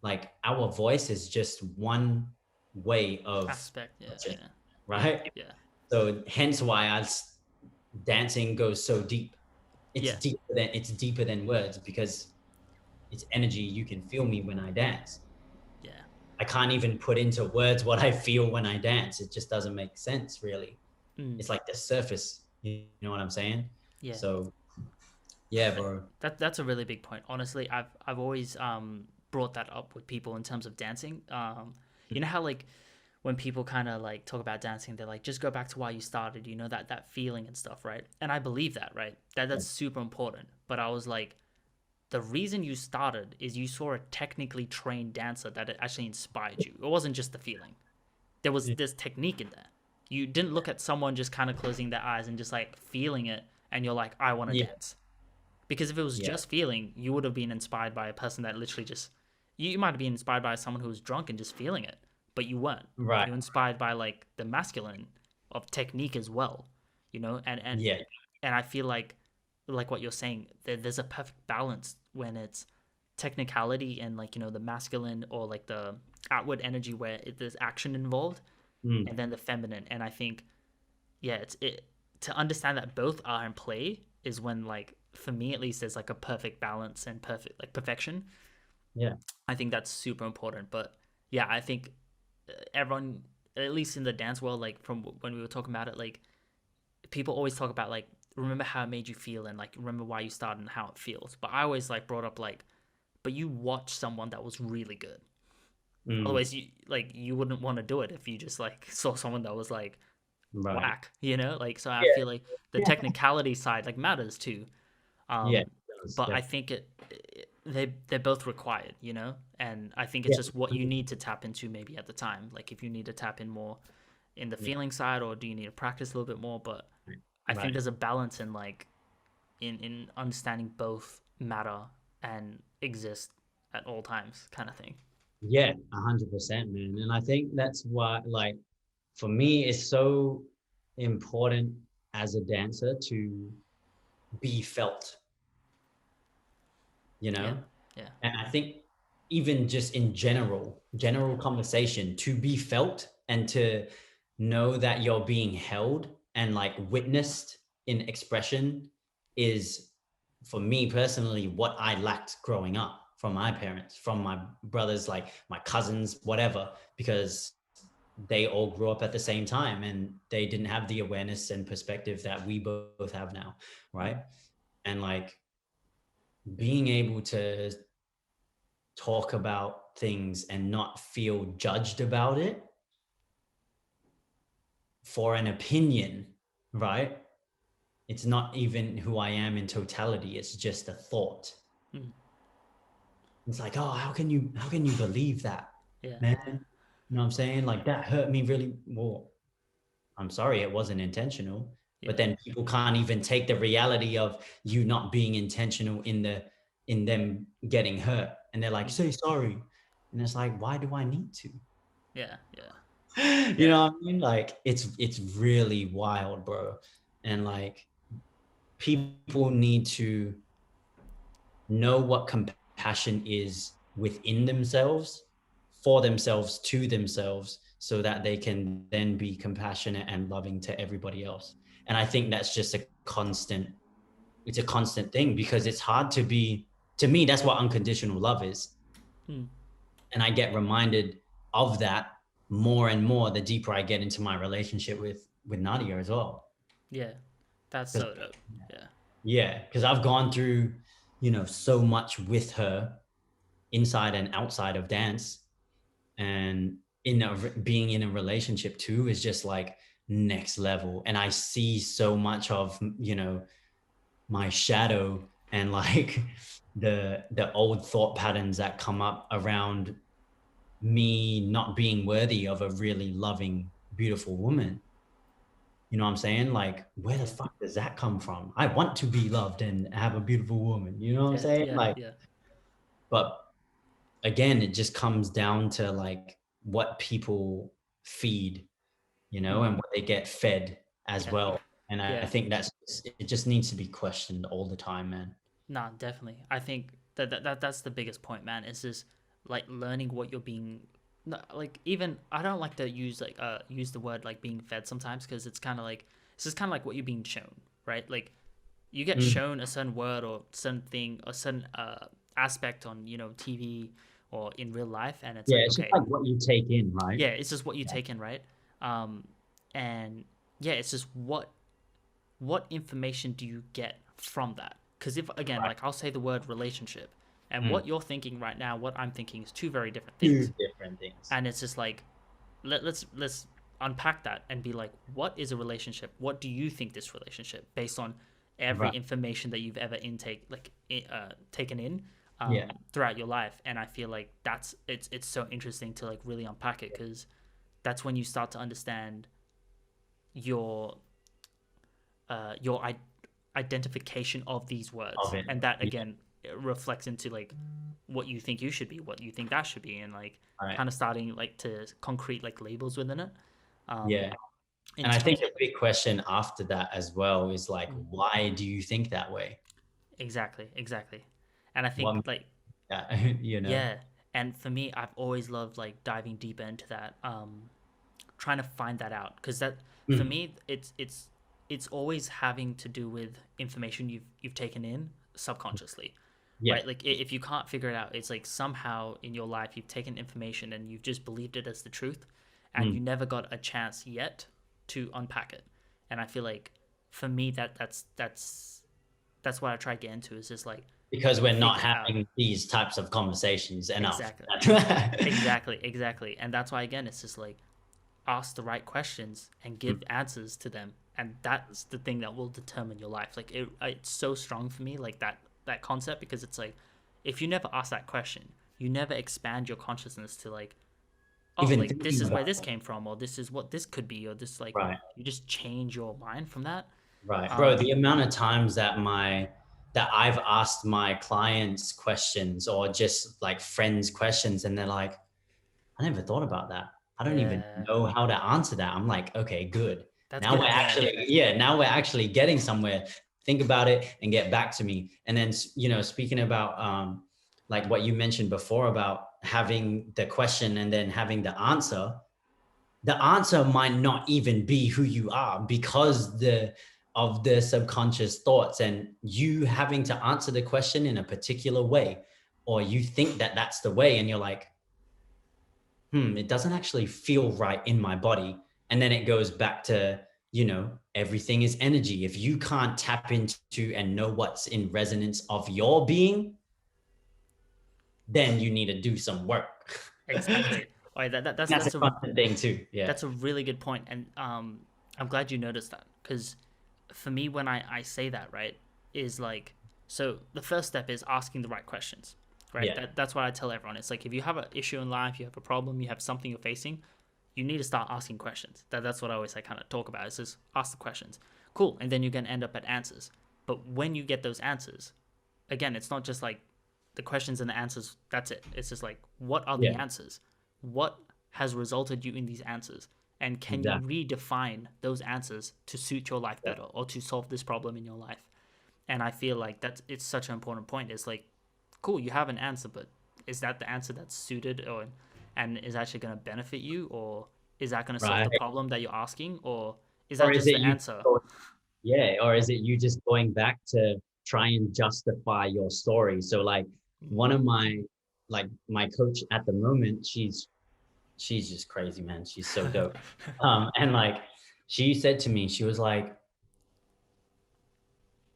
like our voice is just one way of aspect. Yeah, touching, yeah, yeah, right? yeah, So hence why dancing goes so deep. yeah, It's deeper than words, because it's energy. You can feel me when I dance. yeah. I can't even put into words what I feel when I dance. It just doesn't make sense, really. Mm, It's like the surface. You know what I'm saying? yeah. So yeah, bro. That's a really big point. Honestly, I've always brought that up with people in terms of dancing. You know how like when people kind of like talk about dancing, they're like, just go back to why you started. That feeling and stuff, right? And I believe that, right? That's super important. But I was like, the reason you started is you saw a technically trained dancer that it actually inspired you. It wasn't just the feeling. There was Yeah, this technique in there. You didn't look at someone just kind of closing their eyes and just like feeling it, and you're like, I want to yeah, dance. Because if it was yeah. just feeling, you would have been inspired by a person that literally just you might have been inspired by someone who was drunk and just feeling it, but you weren't. Right. You were inspired by like the masculine of technique as well, and Yeah. and I feel like what you're saying, there's a perfect balance when it's technicality and like the masculine or like the outward energy where there's action involved, Mm. and then the feminine. And I think yeah, it to understand that both are in play is when like for me at least there's like a perfect balance and perfect like perfection. Yeah. I think that's super important. But yeah, I think everyone, at least in the dance world, like from when we were talking about it, like people always talk about like remember how it made you feel and like remember why you started and how it feels. But I always like brought up like, but you watched someone that was really good. Mm. Otherwise, you wouldn't want to do it if you just like saw someone that was like Right. whack, like so I Yeah. feel like the technicality side like matters too. Yeah. Um, but I Definitely. think they're both required, and I think it's Yeah. just what you need to tap into maybe at the time. Like if you need to tap in more in the Yeah. feeling side, or do you need to practice a little bit more? But I think Right. there's a balance in like in understanding both matter and exist at all times, kind of thing. Yeah, 100%, man. And I think that's why, like, for me, it's so important as a dancer to be felt, you Yeah, know? yeah, And I think even just in general conversation, to be felt and to know that you're being held and like witnessed in expression is, for me personally, what I lacked growing up from my parents, from my brothers, like my cousins, whatever, because they all grew up at the same time and they didn't have the awareness and perspective that we both have now, right? mm, And like being able to talk about things and not feel judged about it for an opinion, right? It's not even who I am in totality. It's just a thought. mm, It's like, oh, how can you believe that, yeah, man? You know what I'm saying? Like that hurt me really. Well, I'm sorry, it wasn't intentional. But yeah, then people can't even take the reality of you not being intentional in them getting hurt. And they're like, mm, say sorry. And it's like, why do I need to? yeah, yeah, You yeah, know what I mean? Like it's really wild, bro. And like people need to know what compassion is within themselves, for themselves, to themselves, so that they can then be compassionate and loving to everybody else. And I think that's just it's a constant thing because it's hard to be, to me, that's what unconditional love is. mm, And I get reminded of that more and more the deeper I get into my relationship with Nadia as well. yeah. That's Because so dope. Yeah, yeah, because I've gone through, so much with her inside and outside of dance, and being in a relationship too is just like next level. And I see so much of my shadow and like the old thought patterns that come up around me not being worthy of a really loving, beautiful woman. You know what I'm saying? Like, where the yeah, fuck does that come from? I want to be loved and have a beautiful woman. You know what I'm yeah, saying? yeah, Like, yeah, but again, it just comes down to like what people feed, mm, and what they get fed as yeah, well. And I yeah. think it just needs to be questioned all the time, man. Nah, definitely. I think that's the biggest point, man. Is just like learning what you're being, like even I don't like to use the word like being fed sometimes because it's just kind of like what you're being shown, right? Like you get Mm. shown a certain word or something or certain aspect on TV or in real life, and it's Yeah, like it's just okay, like what you take in, right? yeah, it's just what you take in, right? Um, and yeah, it's just what information do you get from that? Because if again, Right. like I'll say the word relationship, and Mm. what you're thinking right now, what I'm thinking is two very different Two things, different things. and it's just like let's unpack that and be like, what is a relationship? What do you think this relationship based on every Right. information that you've ever taken in Yeah. throughout your life? And I feel like it's so interesting to like really unpack it because that's when you start to understand your your identification of these Of words, it. and that Yeah. again it reflects into like what you think you should be, what you think that should be, and like Right. kind of starting like to concrete like labels within it. Um, Yeah. in And I think terms, a big question after that as well is like, mm, why do you think that way? exactly, exactly, and I think What like that, yeah, and for me, I've always loved like diving deeper into that, trying to find that out because that for Mm. me it's always having to do with information you've taken in subconsciously, Yeah. right? Like if you can't figure it out, it's like somehow in your life you've taken information and you've just believed it as the truth, and Mm. you never got a chance yet to unpack it. And I feel like for me that's what I try to get into is just like Because we're not figure out having these types of conversations enough. exactly, exactly, and that's why again it's just like ask the right questions and give answers to them, and that's the thing that will determine your life. Like it's so strong for me, like that concept, because it's like if you never ask that question, you never expand your consciousness to like, oh, Even like this thinking is where about this it. came from, or this is what this could be, or this like Right. you just change your mind from that. Right. Bro, um the amount of times that my that I've asked my clients questions or just like friends questions, and they're like, I never thought about that. I don't even Yeah, know how to answer that. I'm like, okay, good. that's Now good. we're Yeah, actually, yeah, now we're actually getting somewhere. Think about it and get back to me. And then, speaking about like what you mentioned before about having the question and then having the answer might not even be who you are because of the subconscious thoughts and you having to answer the question in a particular way, or you think that that's the way and you're like, it doesn't actually feel right in my body. And then it goes back to, everything is energy. If you can't tap into and know what's in resonance of your being, then you need to do some work. exactly. All right, That's a constant thing too. Yeah. that's a really good point, and I'm glad you noticed that because for me, when I say that, right, is like, so the first step is asking the right questions, right? Yeah. That's what I tell everyone. It's like if you have an issue in life, you have a problem, you have something you're facing, you need to start asking questions. That's what I always like kind of talk about. Is just ask the questions, cool, and then you're gonna end up at answers. But when you get those answers, again, it's not just like the questions and the answers. That's it. It's just like what are the Yeah. answers? What has resulted you in these answers? And can you Exactly. redefine those answers to suit your life Yeah. better or to solve this problem in your life? And I feel like it's such an important point. It's like, cool, you have an answer, but is that the answer that's suited or and is actually going to benefit you, or is that going to solve Right. the problem that you're asking, or is Or that is just it the you? answer? Yeah, or is it you just going back to try and justify your story? So like one of my coach at the moment, she's just crazy, man. She's so dope. And like she said to me, she was like,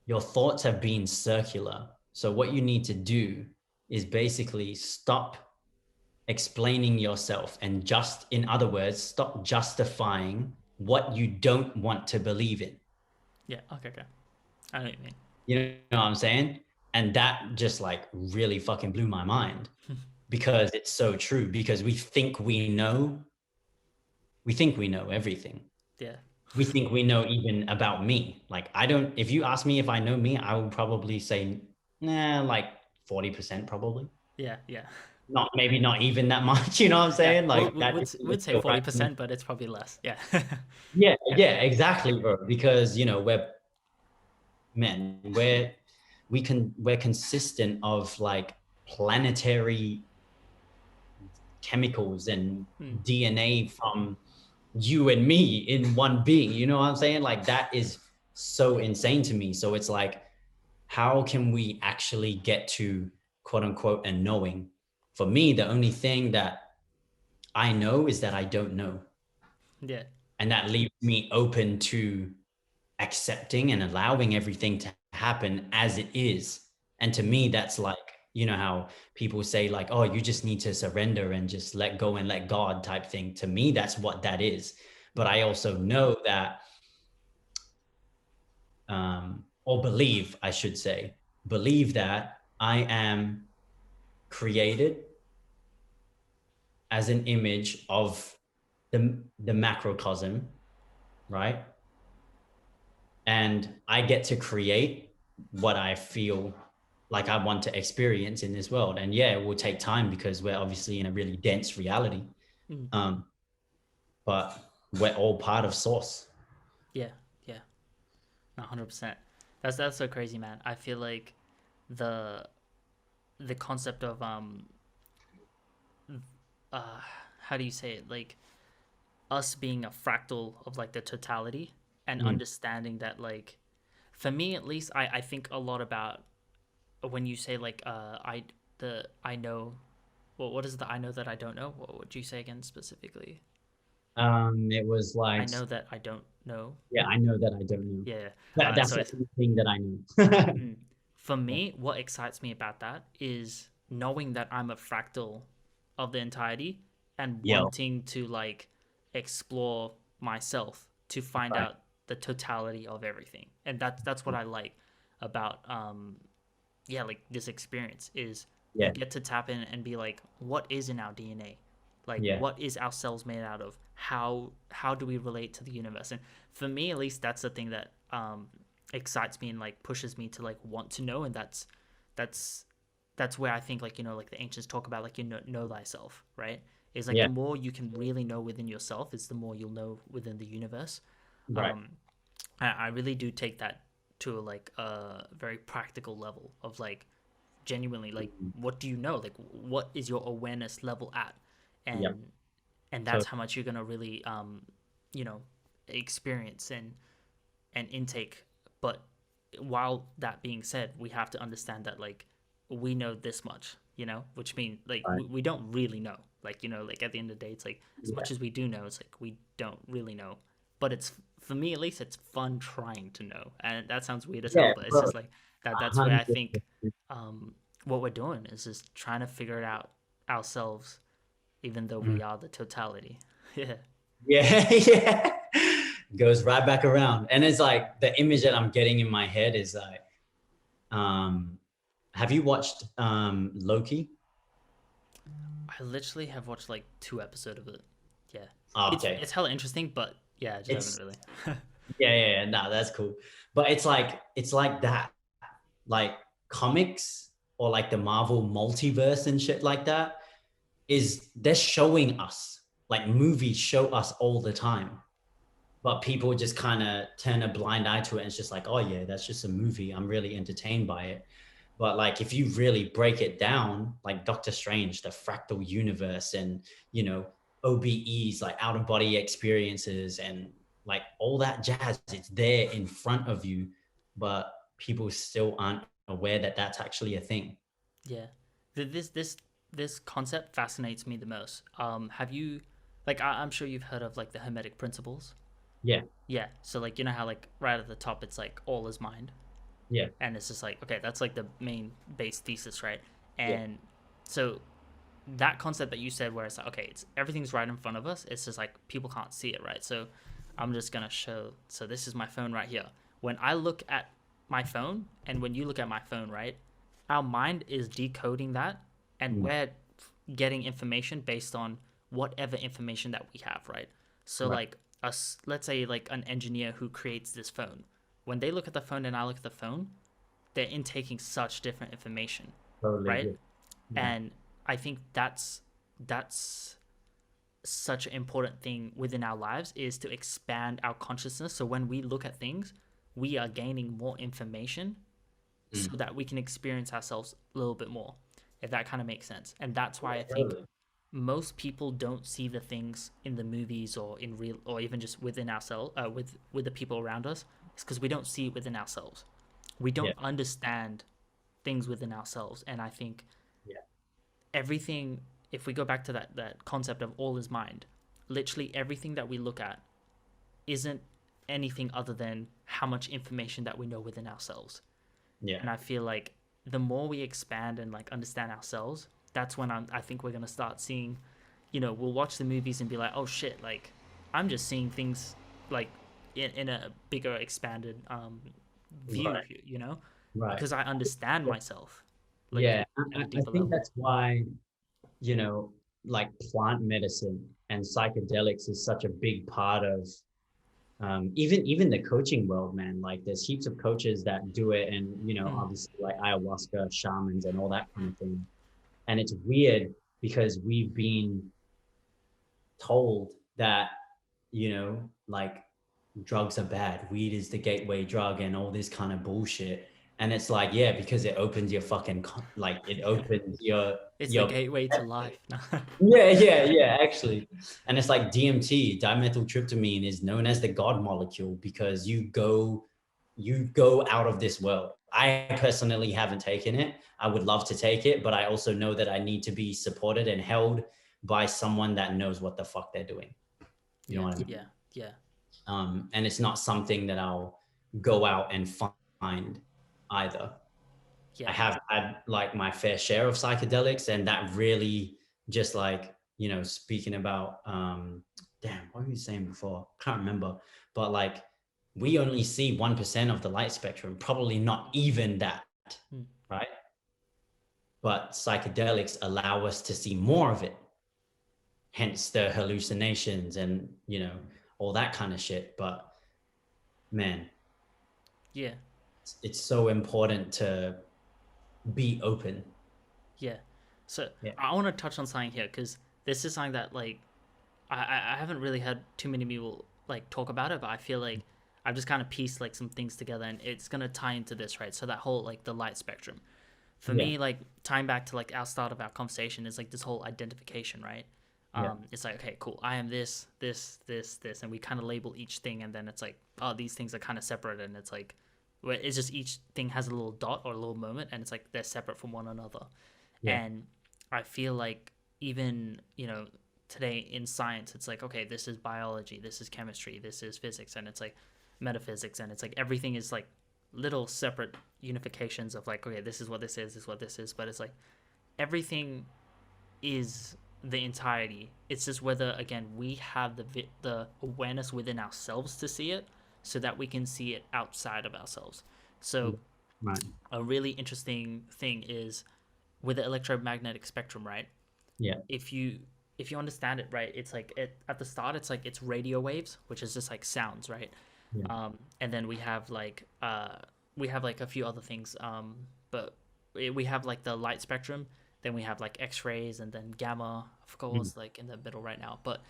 your thoughts have been circular. So what you need to do is basically stop explaining yourself and just, in other words, stop justifying what you don't want to believe in. Yeah. Okay. Okay. I know what you mean. You know what I'm saying? And that just like really fucking blew my mind because it's so true. Because we think we know everything. Yeah. We think we know even about me. Like, I don't, if you ask me if I know me, I would probably say, nah, like 40% probably. Yeah. Yeah. Not, maybe not even that much. You know what I'm Yeah. saying? Well, Like, that is we'd say still right to me. 40%, but it's probably less. Yeah. Yeah, Yeah. yeah, exactly, bro. Because, men, we're consistent of like planetary chemicals and Mm. DNA from you and me in one being. You know what I'm saying? Like that is so insane to me. So it's like, how can we actually get to quote unquote a knowing? For me, the only thing that I know is that I don't know. Yeah. And that leaves me open to accepting and allowing everything to happen as it is. And to Mm. me, that's like, how people say, like, oh, you just need to surrender and just let go and let God type thing. To me, that's what that is. But Mm. I also know that, or believe, I should say, believe that I am created as an image of the macrocosm, right? And I get to create what I feel like I want to experience in this world. And yeah, it will take time because we're obviously in a really dense reality. Mm. Um, but we're all part of source. Yeah. Yeah. 100%. That's so crazy, man. I feel like the the concept of uh how do you say it? Like us being a fractal of like the totality and Mm. understanding that, like, for me at least, I think a lot about when you say like I know, well, what is the I know that I don't know? What would you say again specifically? It was like, I know that I don't know. yeah, I know that I don't know. Yeah. That's So the it's only thing that I know. mm, for me, what excites me about that is knowing that I'm a fractal of the entirety and Yo, wanting to like explore myself to find right. out the totality of everything. And that's what I like about yeah, like this experience is you Yeah, get to tap in and be like, what is in our DNA? Like, yeah, what is our cells made out of? How do we relate to the universe? And for me, at least, that's the thing that excites me and like pushes me to like want to know. And that's that's where I think, like, like the ancients talk about, like, know thyself, right? Is like the Yeah. more you can really know within yourself is the more you'll know within the universe. Right. um I really do take that to like a very practical level of like genuinely, like, Mhm. what do you know, like what is your awareness level at? Yep. And So that's how much you're gonna really you know experience and intake. But while that being said, we have to understand that, like, we know this much, which means like right. we don't really know. Like, like at the end of the day, it's like as Yeah. much as we do know, it's like we don't really know. But it's, for me at least, it's fun trying to know. And that sounds weird as hell, Yeah, but it's bro. just like that's where I 100%. think what we're doing is just trying to figure it out ourselves, even though we are the totality. Yeah. Yeah, yeah. Goes right back around. And it's like the image that I'm getting in my head is like, um, have you watched Loki? I literally have watched like 2 episodes of it. Yeah, Oh, it's okay. it's hella interesting, but yeah, I just haven't It's really. yeah, yeah, yeah. No, that's cool. But it's like that. Like comics or like the Marvel multiverse and shit like that is they're showing us, like movies show us all the time. But people just kind of turn a blind eye to it and it's just like, oh yeah, that's just a movie. I'm really entertained by it. But like if you really break it down, like Doctor Strange, the fractal universe, and OBEs, like out of body experiences, and like all that jazz, it's there in front of you, but people still aren't aware that that's actually a thing. Yeah, this concept fascinates me the most. Have you, like, I'm sure you've heard of like the Hermetic principles. Yeah, Yeah, so like, how like right at the top it's like all is mind, yeah, and it's just like, okay, that's like the main base thesis, right? yeah, And so that concept that you said, where it's like, okay, it's everything's right in front of us, it's just like people can't see it, right? So I'm just gonna show, so this is my phone right here. When I look at my phone and when you look at my phone, right, our mind is decoding that, and mm, we're getting information based on whatever information that we have, right? So right, like us, let's say like an engineer who creates this phone, when they look at the phone and I look at the phone, they're intaking such different information, totally right? agree. Yeah, And I think that's such an important thing within our lives, is to expand our consciousness. So when we look at things, we are gaining more information so mm, that we can experience ourselves a little bit more, if that kind of makes sense. And that's why yeah, I think totally. most people don't see the things in the movies or in real, or even just within ourselves, with the people around us. It's because we don't see it within ourselves. We Yeah, don't understand things within ourselves. And I think yeah, everything, if we go back to that concept of all is mind, literally everything that we look at isn't anything other than how much information that we know within ourselves. yeah. And I feel like the more we expand and like understand ourselves, that's when I think we're gonna start seeing, we'll watch the movies and be like, oh shit, like I'm just seeing things like in a bigger expanded view, Right, right. because I understand myself like Yeah, at a I deeper think level. that's why, you know, like plant medicine and psychedelics is such a big part of even the coaching world, man. Like there's heaps of coaches that do it, and Mm, obviously like ayahuasca, shamans, and all that kind of thing. And it's weird because we've been told that, like drugs are bad, weed is the gateway drug, and all this kind of bullshit. And it's like, yeah, because it opens your fucking like it yeah, opens it's the your gateway to life. yeah, yeah, yeah, actually. And it's like DMT, dimethyltryptamine, is known as the God molecule because you go out of this world. I personally haven't taken it. I would love to take it, but I also know that I need to be supported and held by someone that knows what the fuck they're doing. You know Yeah, what I mean? yeah, yeah, And it's not something that I'll go out and find either. I yeah. have had like my fair share of psychedelics, and that really just like, speaking about damn, what were you saying before? Can't remember. But like we only see 1% of the light spectrum, probably not even that, Mm, right? But psychedelics allow us to see more of it, hence the hallucinations and all that kind of shit. But man, Yeah. It's so important to be open. Yeah. So Yeah. I want to touch on something here because this is something that like I haven't really had too many people like talk about it, but I feel like I've just kind of pieced like some things together, and it's gonna tie into this, right? So that whole like the light spectrum. For Yeah. me, like tying back to like our start of our conversation is like this whole identification, right? Yeah. It's like, okay, cool. I am this, this, this, this, and we kind of label each thing, and then it's like, oh, these things are kind of separate, and it's like, where it's just each thing has a little dot or a little moment, and it's like they're separate from one another. Yeah. And I feel like even today in science, it's like, okay, this is biology, this is chemistry, this is physics, and it's like metaphysics, and it's like everything is like little separate unifications of like, okay, this is what this is what this is, but it's like everything is the entirety. It's just whether again we have the awareness within ourselves to see it, so that we can see it outside of ourselves. So Yeah. Right. a really interesting thing is with the electromagnetic spectrum, right? Yeah. If you understand it right, it's like at the start it's like it's radio waves, which is just like sounds, right? Yeah. And then we have like a few other things, but we have like the light spectrum, then we have like x-rays, and then gamma, of Mm. course, like in the middle right now, but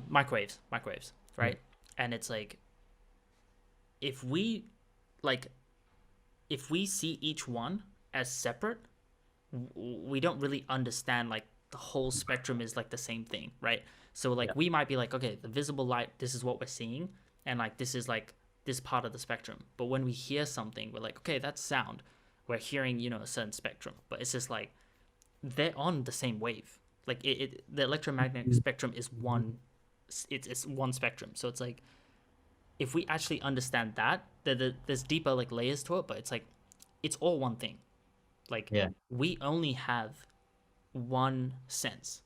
microwaves, Yeah. right? And it's like if we like if we see each one as separate, we don't really understand like the whole spectrum is like the same thing, right? So like Yeah. we might be like, okay, the visible light, this is what we're seeing, and like this is like this part of the spectrum. But when we hear something, we're like, okay, that's sound. We're hearing, a certain spectrum, but it's just like they're on the same wave. Like the electromagnetic spectrum is one, it's one spectrum. So it's like if we actually understand that, there's deeper like layers to it, but it's like it's all one thing. Like Yeah. we only have one sense.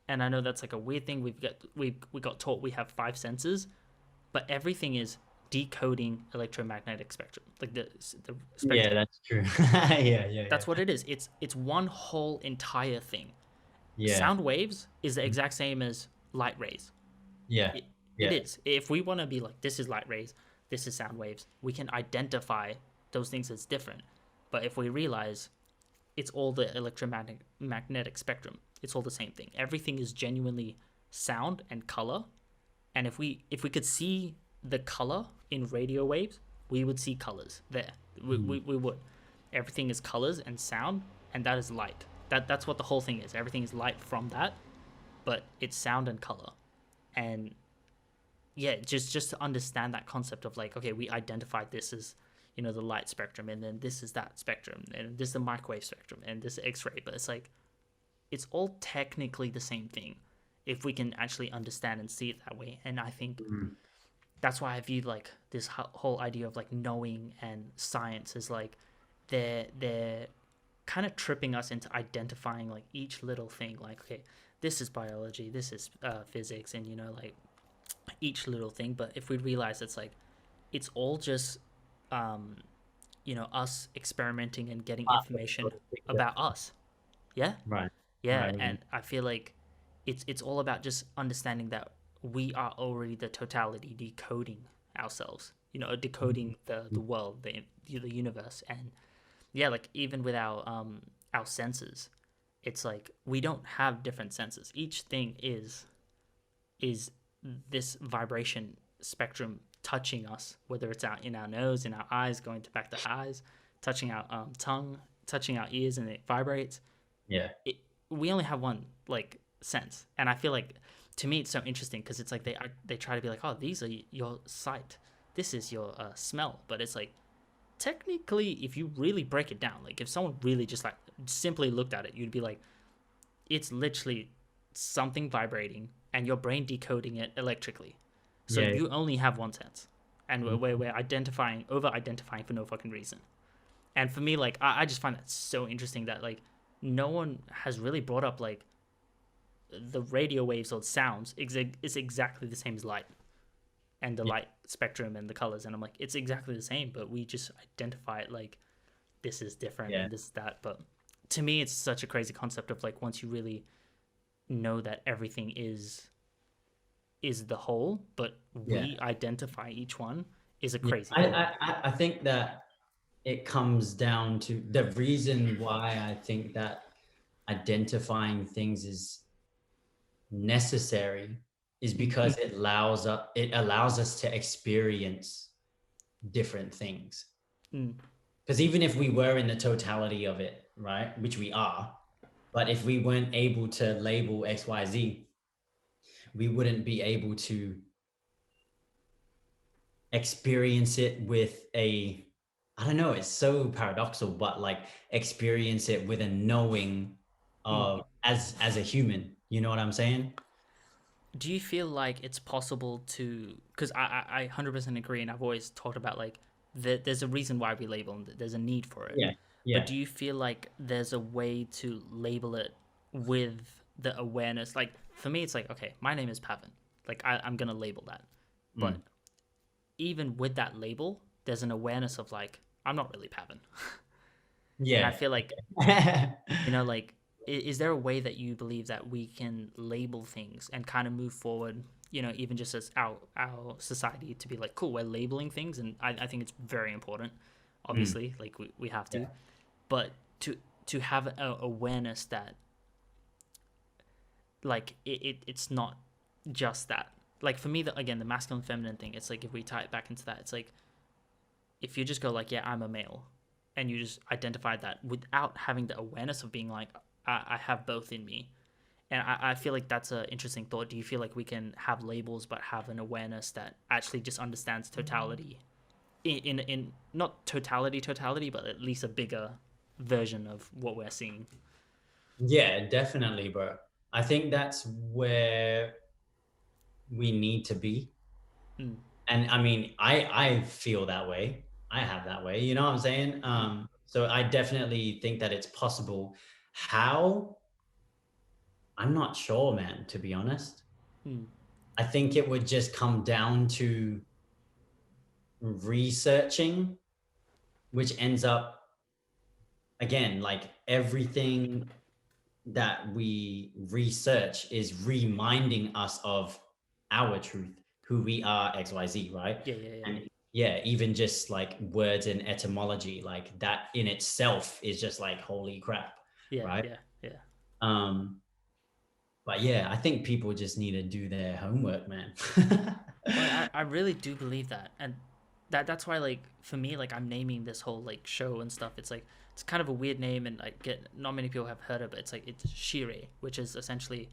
And I know that's like a weird thing. We got taught we have five senses, but everything is decoding electromagnetic spectrum. Like the Yeah, spectrum. that's true. Yeah. Yeah. That's Yeah. what it is. It's one whole entire thing. Yeah. Sound waves is the exact same as light rays. Yeah. It Yeah. is. If we want to be like this is light rays, this is sound waves, we can identify those things as different. But if we realize it's all the electromagnetic spectrum. It's all the same thing. Everything is genuinely sound and color. And if we could see the color in radio waves, we would see colors there. Mm. We would. Everything is colors and sound, and that is light. That's what the whole thing is. Everything is light from that, but it's sound and color. And yeah, just to understand that concept of like, okay, we identified this as the light spectrum, and then this is that spectrum, and this is the microwave spectrum, and this X-ray. But it's like it's all technically the same thing if we can actually understand and see it that way. And I think Mm. that's why I view like this whole idea of like knowing and science is like they're kind of tripping us into identifying like each little thing. Like, okay, this is biology, this is physics, and like each little thing. But if we realize it's like it's all just um, us experimenting and getting Ah, information sort of picture. about us. Yeah, Right. yeah, Right. Right. and I feel like it's all about just understanding that we are already the totality, decoding ourselves. Decoding the world, the universe, and yeah, like even with our senses, it's like we don't have different senses. Each thing is this vibration spectrum touching us, whether it's out in our nose, in our eyes, going to back to eyes, touching our tongue, touching our ears, and it vibrates. Yeah. It, we only have one like sense, and I feel like to me it's so interesting because it's like they try to be like, oh, these are your sight, this is your smell, but it's like technically, if you really break it down, like if someone really just like simply looked at it, you'd be like, it's literally something vibrating and your brain decoding it electrically. So Yeah. you only have one sense. And Mm. we're identifying, over identifying for no fucking reason. And for me, like, I just find that so interesting that, like, no one has really brought up, like, the radio waves or sounds is exactly the same as light and the Yeah. light spectrum and the colors. And I'm like, it's exactly the same, but we just identify it like this is different Yeah. and this is that. But to me, it's such a crazy concept of, like, once you really know that everything is the whole, but Yeah. we identify each one. is a Yeah, crazy thought. I think that it comes down to the reason why I think that identifying things is necessary is Mm, because it allows us to experience different things. mm, Because even if we were in the totality of it, right, which we are, but if we weren't able to label XYZ, we wouldn't be able to experience it with a, I don't know, it's so paradoxical, but like experience it with a knowing mm. of as a human. You know what I'm saying? Do you feel like it's possible to? Because I 100% agree, and I've always talked about like there's a reason why we label and there's a need for it. Yeah. But Yeah. do you feel like there's a way to label it with the awareness? Like for me, it's like okay, my name is Pavan. Like I'm gonna label that. But Mm. even with that label, there's an awareness of like I'm not really Pavan. And I Yeah. feel like like is there a way that you believe that we can label things and kind of move forward, even just as our society to be like cool, we're labeling things, and I think it's very important, Mm. obviously, like we have Yeah. to, but to have a awareness that like it's not just that. Like for me, again, the masculine feminine thing, it's like if we tie it back into that, it's like if you just go like, yeah, I'm a male, and you just identify that without having the awareness of being like, I have both in me. And I feel like that's an interesting thought. Do you feel like we can have labels but have an awareness that actually just understands totality in not totality, but at least a bigger version of what we're seeing? Yeah, definitely, bro. I think that's where we need to be. Mm, And I mean, I feel that way. I have that way. You know what I'm saying? mm, So I definitely think that it's possible. How? I'm not sure, man, to be honest. mm. I think it would just come down to researching, which ends up again like everything that we research is reminding us of our truth, who we are, XYZ, right? Yeah, yeah, yeah, And yeah, even just like words and etymology, like that in itself is just like holy crap, yeah, right? yeah, yeah. Um, but yeah, I think people just need to do their homework, man. Well, I really do believe that, and that's why like for me like I'm naming this whole like show and stuff. It's like it's kind of a weird name, and like get not many people have heard of it. It's like it's SCIRE, which is essentially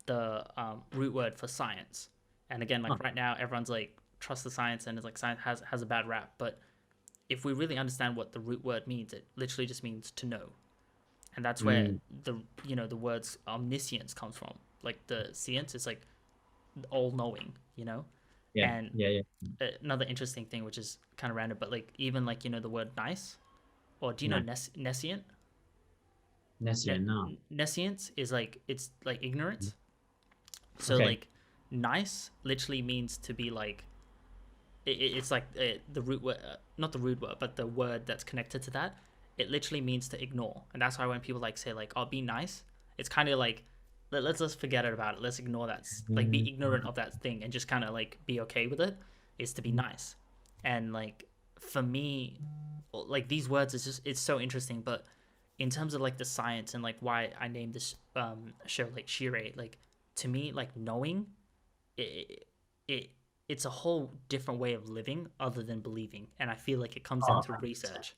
the root word for science. And again, Huh. like right now, everyone's like trust the science, and it's like science has a bad rap. But if we really understand what the root word means, it literally just means to know, and that's where Mm, the the words omniscience comes from. Like the science is like all knowing, yeah, and yeah, yeah. another interesting thing, which is kind of random, but like even like the word nice, or do you know Nice. nescient? Nessian, no. Nescience is like it's like ignorance. So Okay. like nice literally means to be like it's like the root word, not the root word, but the word that's connected to that. It literally means to ignore, and that's why when people like say like, "Oh, be nice," it's kind of like let's just forget it about it. Let's ignore that. Like be Mm, ignorant of that thing and just kind of like be okay with it. Is to be nice, and like for me, like these words is just it's so interesting. But in terms of like the science and like why I named this show like Shire, like to me like knowing it, it it's a whole different way of living other than believing, and I feel like it comes down oh, to research.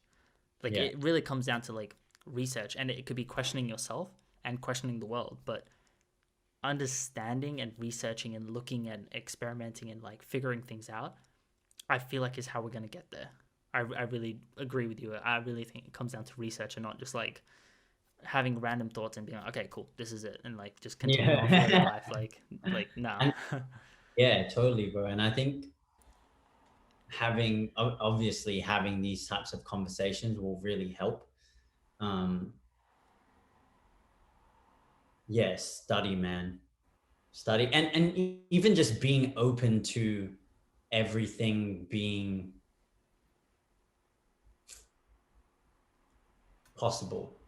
Like yeah. it really comes down to like research, and it could be questioning yourself and questioning the world, but understanding and researching and looking and experimenting and like figuring things out, I feel like is how we're going to get there. I really agree with you. I really think it comes down to research and not just like having random thoughts and being like, okay, cool, this is it, and like just continue on with your Yeah. life. Like nah. And yeah, totally, bro. And I think obviously having these types of conversations will really help. Um, yeah, study, man, study, and even just being open to everything being possible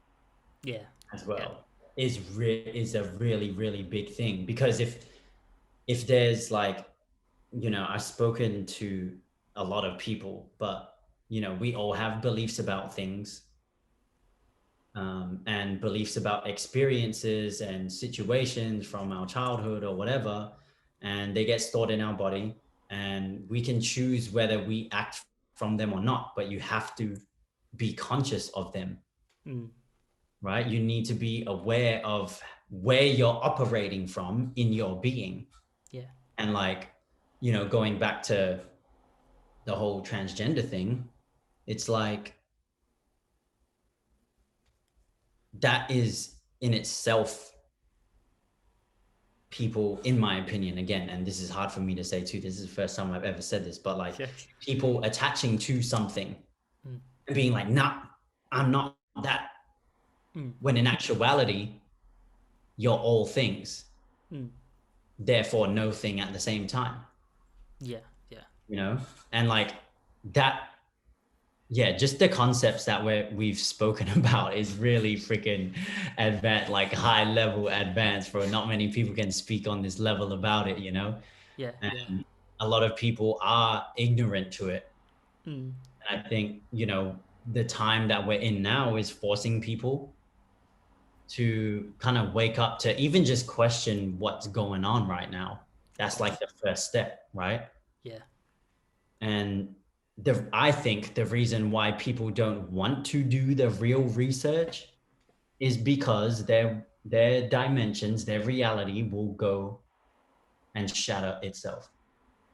Yeah, as yeah, well is a really big thing because if there's like I've spoken to a lot of people, but we all have beliefs about things, and beliefs about experiences and situations from our childhood or whatever, and they get stored in our body, and we can choose whether we act from them or not, but you have to be conscious of them, Mm. right? You need to be aware of where you're operating from in your being. Yeah. And like, going back to the whole transgender thing, it's like that is in itself people, in my opinion, again, and this is hard for me to say too, this is the first time I've ever said this, but like Yeah. people attaching to something Mm. and being like, nah, I'm not that, Mm. when in actuality, you're all things, Mm. therefore no thing at the same time, Yeah. Yeah. and like that. Yeah, just the concepts that we've spoken about is really freaking advanced, like high level advanced, for not many people can speak on this level about it. Yeah. Yeah. And a lot of people are ignorant to it. Mm. And I think, the time that we're in now is forcing people to kind of wake up to even just question what's going on right now. Of That's like course. the first step, right? Yeah. And I think the reason why people don't want to do the real research is because their dimensions, their reality will go and shatter itself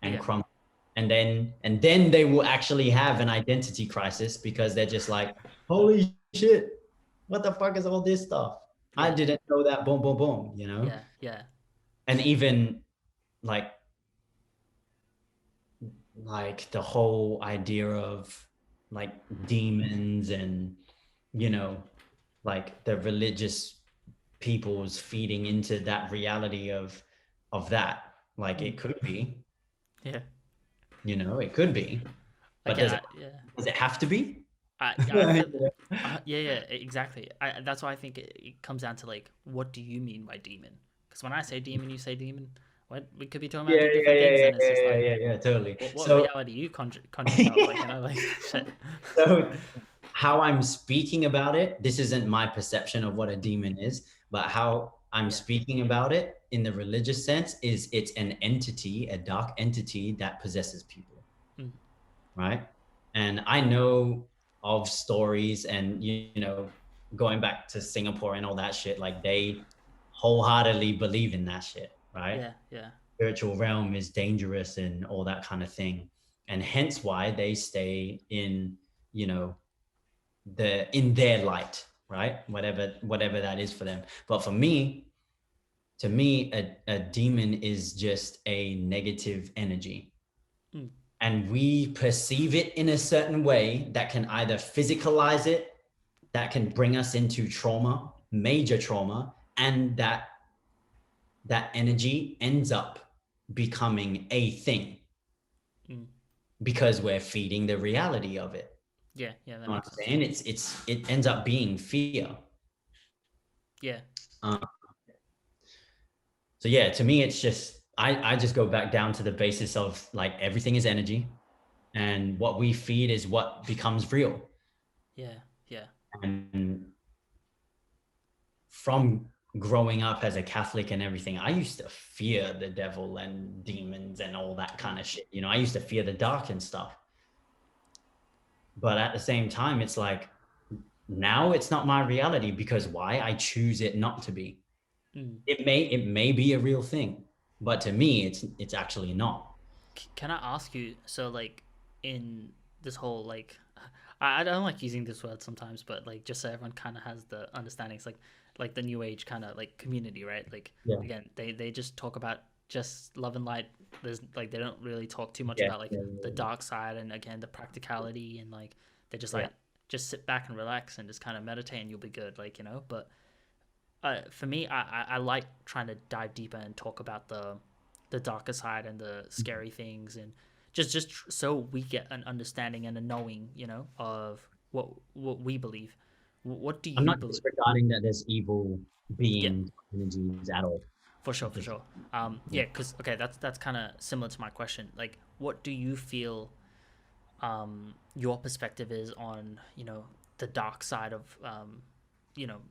and Yeah. crumble. And then they will actually have an identity crisis, because they're just like, holy shit, what the fuck is all this stuff? I Yeah. didn't know that, boom, boom, boom. Yeah. Yeah. And even like the whole idea of like demons, and you know like the religious peoples feeding into that reality of that, like Mm. it could be, Yeah. it could be, but Again, does it yeah. does it have to be? I feel. Yeah, yeah, exactly. That's why I think it comes down to like, what do you mean by demon? Because when I say demon, you say demon. What we could be talking about Yeah, two yeah, different yeah, things, yeah, and it's just yeah, like, yeah, yeah, totally. what So reality you conjuring up, like like shit. so how I'm speaking about it, this isn't my perception of what a demon is, but how I'm Yeah. speaking about it in the religious sense is it's an entity, a dark entity that possesses people, Mm. right? And I know of stories, and going back to Singapore and all that shit, like they wholeheartedly believe in that shit, right? Yeah. Yeah. Spiritual realm is dangerous and all that kind of thing. And hence why they stay in, you know, in their light, right? Whatever that is for them. But for me, to me, a demon is just a negative energy. Mm. And we perceive it in a certain way that can either physicalize it, that can bring us into trauma, major trauma, and that energy ends up becoming a thing, Mm. because we're feeding the reality of it. Yeah. Yeah. That You know what makes I'm sense. saying? It ends up being fear. Yeah. Um, so yeah, to me, it's just I just go back down to the basis of like everything is energy, and what we feed is what becomes real. Yeah. Yeah. And from growing up as a Catholic and everything, I used to fear the devil and demons and all that kind Mm. of shit. I used to fear the dark and stuff. But at the same time, it's like now it's not my reality, because why? I choose it not to be. Mm. It may be a real thing, but to me, it's actually not. Can I ask you? So like, in this whole like, I don't like using this word sometimes, but like just so everyone kind of has the understanding, it's like the new age kind of like community, right? Like Yeah, again, they just talk about just love and light. There's like they don't really talk too much yeah, about like yeah, the dark side, and again the practicality, and like they just yeah. like just sit back and relax and just kind of meditate and you'll be good, like But for me, I like trying to dive deeper and talk about the darker side and the scary things, and just so we get an understanding and a knowing, of what we believe. What do I'm you not believe? disregarding that there's evil Yeah, beings, energies at all. for sure, for Just, sure. yeah. Yeah, because okay, that's kind of similar to my question. Like, what do you feel? your perspective is on, the dark side of,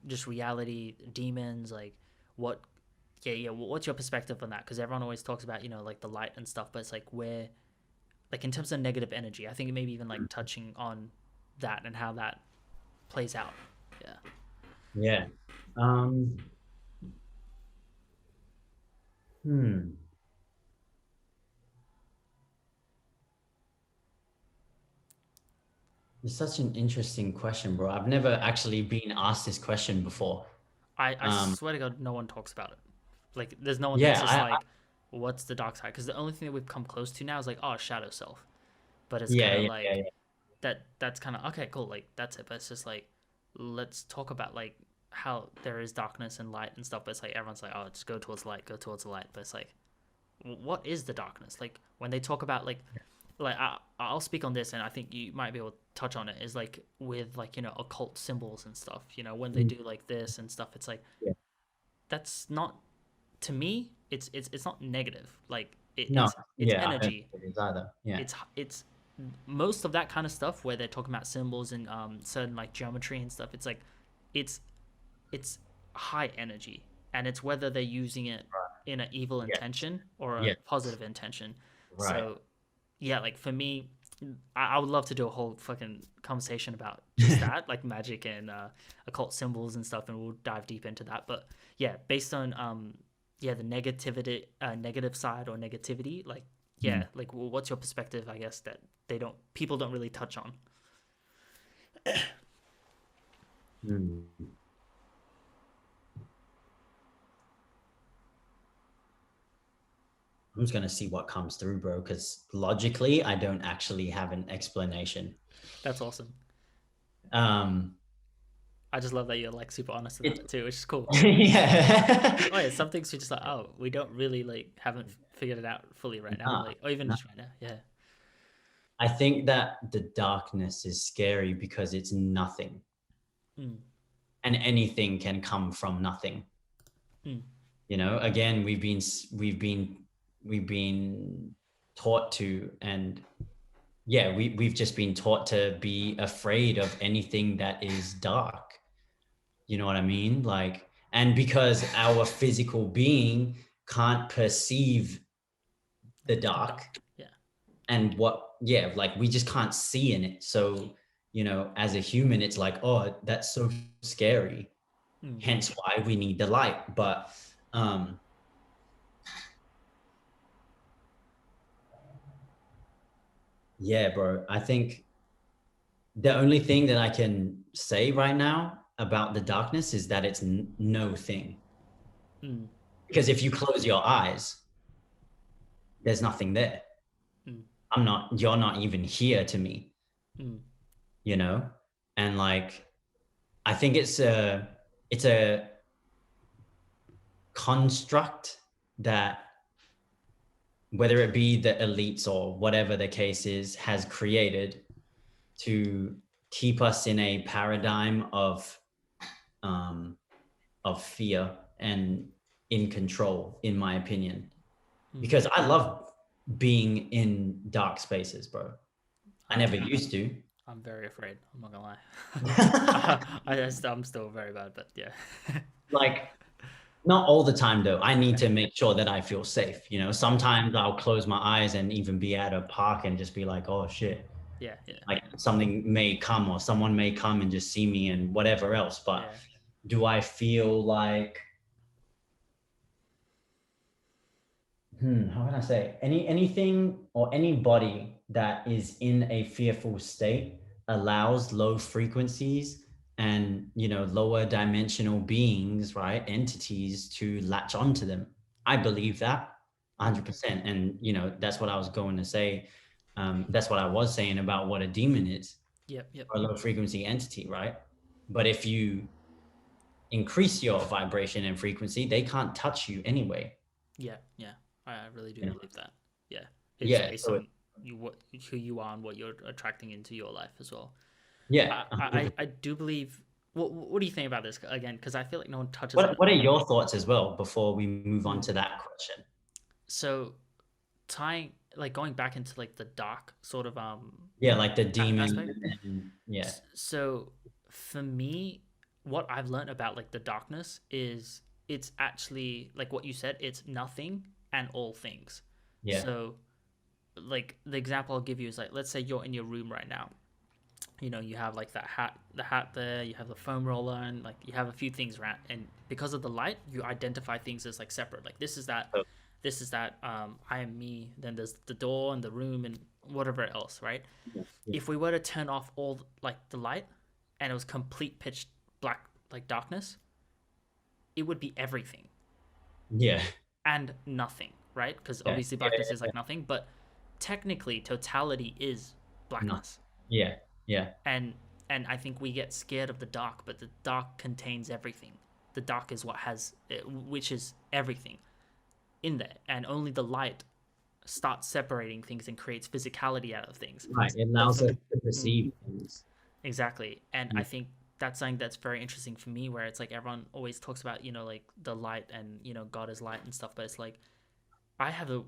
just reality, demons, like what, yeah, what's your perspective on that? Because everyone always talks about, like the light and stuff, but it's like where, like in terms of negative energy, I think maybe even like touching on that and how that plays out. Yeah. Yeah. Um, hmm. It's such an interesting question, bro. I've never actually been asked this question before. I Um, swear to God, no one talks about it. Like, there's no one that's yeah, just like, what's the dark side? Because the only thing that we've come close to now is like, oh, shadow self. But it's kind yeah, of yeah, yeah, like yeah. that's kind of okay, cool. Like that's it. But it's just like, let's talk about like how there is darkness and light and stuff. But it's like everyone's like, oh, just go towards the light, go towards the light. But it's like, what is the darkness? Like when they talk about like I'll speak on this, and I think you might be able to touch on it. Is like with like occult symbols and stuff. When they Mm, do like this and stuff, it's like yeah. that's not, to me. It's not negative. Like No, it's yeah, I don't energy. think it is either. Yeah. It's most of that kind of stuff where they're talking about symbols and certain like geometry and stuff. It's like it's it's high energy, and it's whether they're using it in an evil Yeah. intention or a Yeah. positive intention. Right. So yeah, like for me, I would love to do a whole fucking conversation about just that, like magic and occult symbols and stuff, and we'll dive deep into that. But yeah, based on yeah, the negative side or negativity, like Mm, yeah, like what's your perspective? I guess that people don't really touch on. mm. I'm just gonna see what comes through, bro, because logically, I don't actually have an explanation. That's awesome. Um, I just love that you're like super honest about it, it too, which is cool. yeah. Because oh yeah, some things you're just like, oh, we don't really like haven't figured it out fully right now, Nah, like or even nah. just right now. Yeah. I think that the darkness is scary because it's nothing, Mm, and anything can come from nothing. mm, Again, we've been taught to, and yeah, we've just been taught to be afraid of anything that is dark. You know what I mean? Like, and because our physical being can't perceive the the dark, dark. Yeah. and yeah, like we just can't see in it. So, as a human, it's like, oh, that's so scary. Mm, Hence why we need the light. But um, yeah, bro, I think the only thing that I can say right now about the darkness is that it's no thing. mm, Because if you close your eyes, there's nothing there. mm, You're not even here to me, mm, you know? And like, I think it's a construct that, whether it be the elites or whatever the case is, has created to keep us in a paradigm um, of fear and in control, in my opinion. mm. Because I love being in dark spaces, bro. I I never used to. I'm very afraid. I'm not gonna lie. I'm still very bad, but yeah. Like, not all the time though. I need to make sure that I feel safe. Fair. Sometimes I'll close my eyes and even be at a park and just be like, oh shit, Yeah, yeah, like something may come or someone may come and just see me and whatever else. But yeah, do I feel like, how can I say, anything or anybody that is in a fearful state allows low frequencies and lower dimensional beings, right, entities, to latch onto them. I believe that mm, 100%. And that's what I was going to say. That's what I was saying about what a demon is, yep, yep, or a low frequency entity, right? But if you increase your vibration and frequency, they can't touch you anyway. yeah, yeah. I really do you know believe that. Yeah, it's yeah, based so on who you are and what you're attracting into your life as well. yeah. I do believe. What do you think about this again? Because I feel like no one touches on What it. What are your thoughts as well before we move on Mm. to that question? So tying. like going back into like the dark sort of Yeah, like the demon, aspect. and yeah, So for me, what I've learned about like the darkness is it's actually like what you said, it's nothing and all things. yeah, So like the example I'll give you is like, let's say you're in your room right now. You know, you have like that hat, the hat there, you have the foam roller, and like you have a few things around, and because of the light you identify things as like separate, like this is that, oh, I am me, then there's the door and the room and whatever else, right? yeah, yeah, If we were to turn off all like the light and it was complete pitch black, like darkness, it would be everything yeah, and nothing, right? Because yeah, obviously yeah, blackness is yeah, like nothing, but technically totality is no, blackness. yeah, yeah, and and I think we get scared of the dark, but the dark contains everything. The dark is what has, which is everything in there, and only the light starts separating things and creates physicality out of things. right. It But allows for us to mm, perceive things. exactly, and I Yeah, think that's something that's very interesting for me, where it's like everyone always talks about, like the light and God is light and stuff, but it's like I have a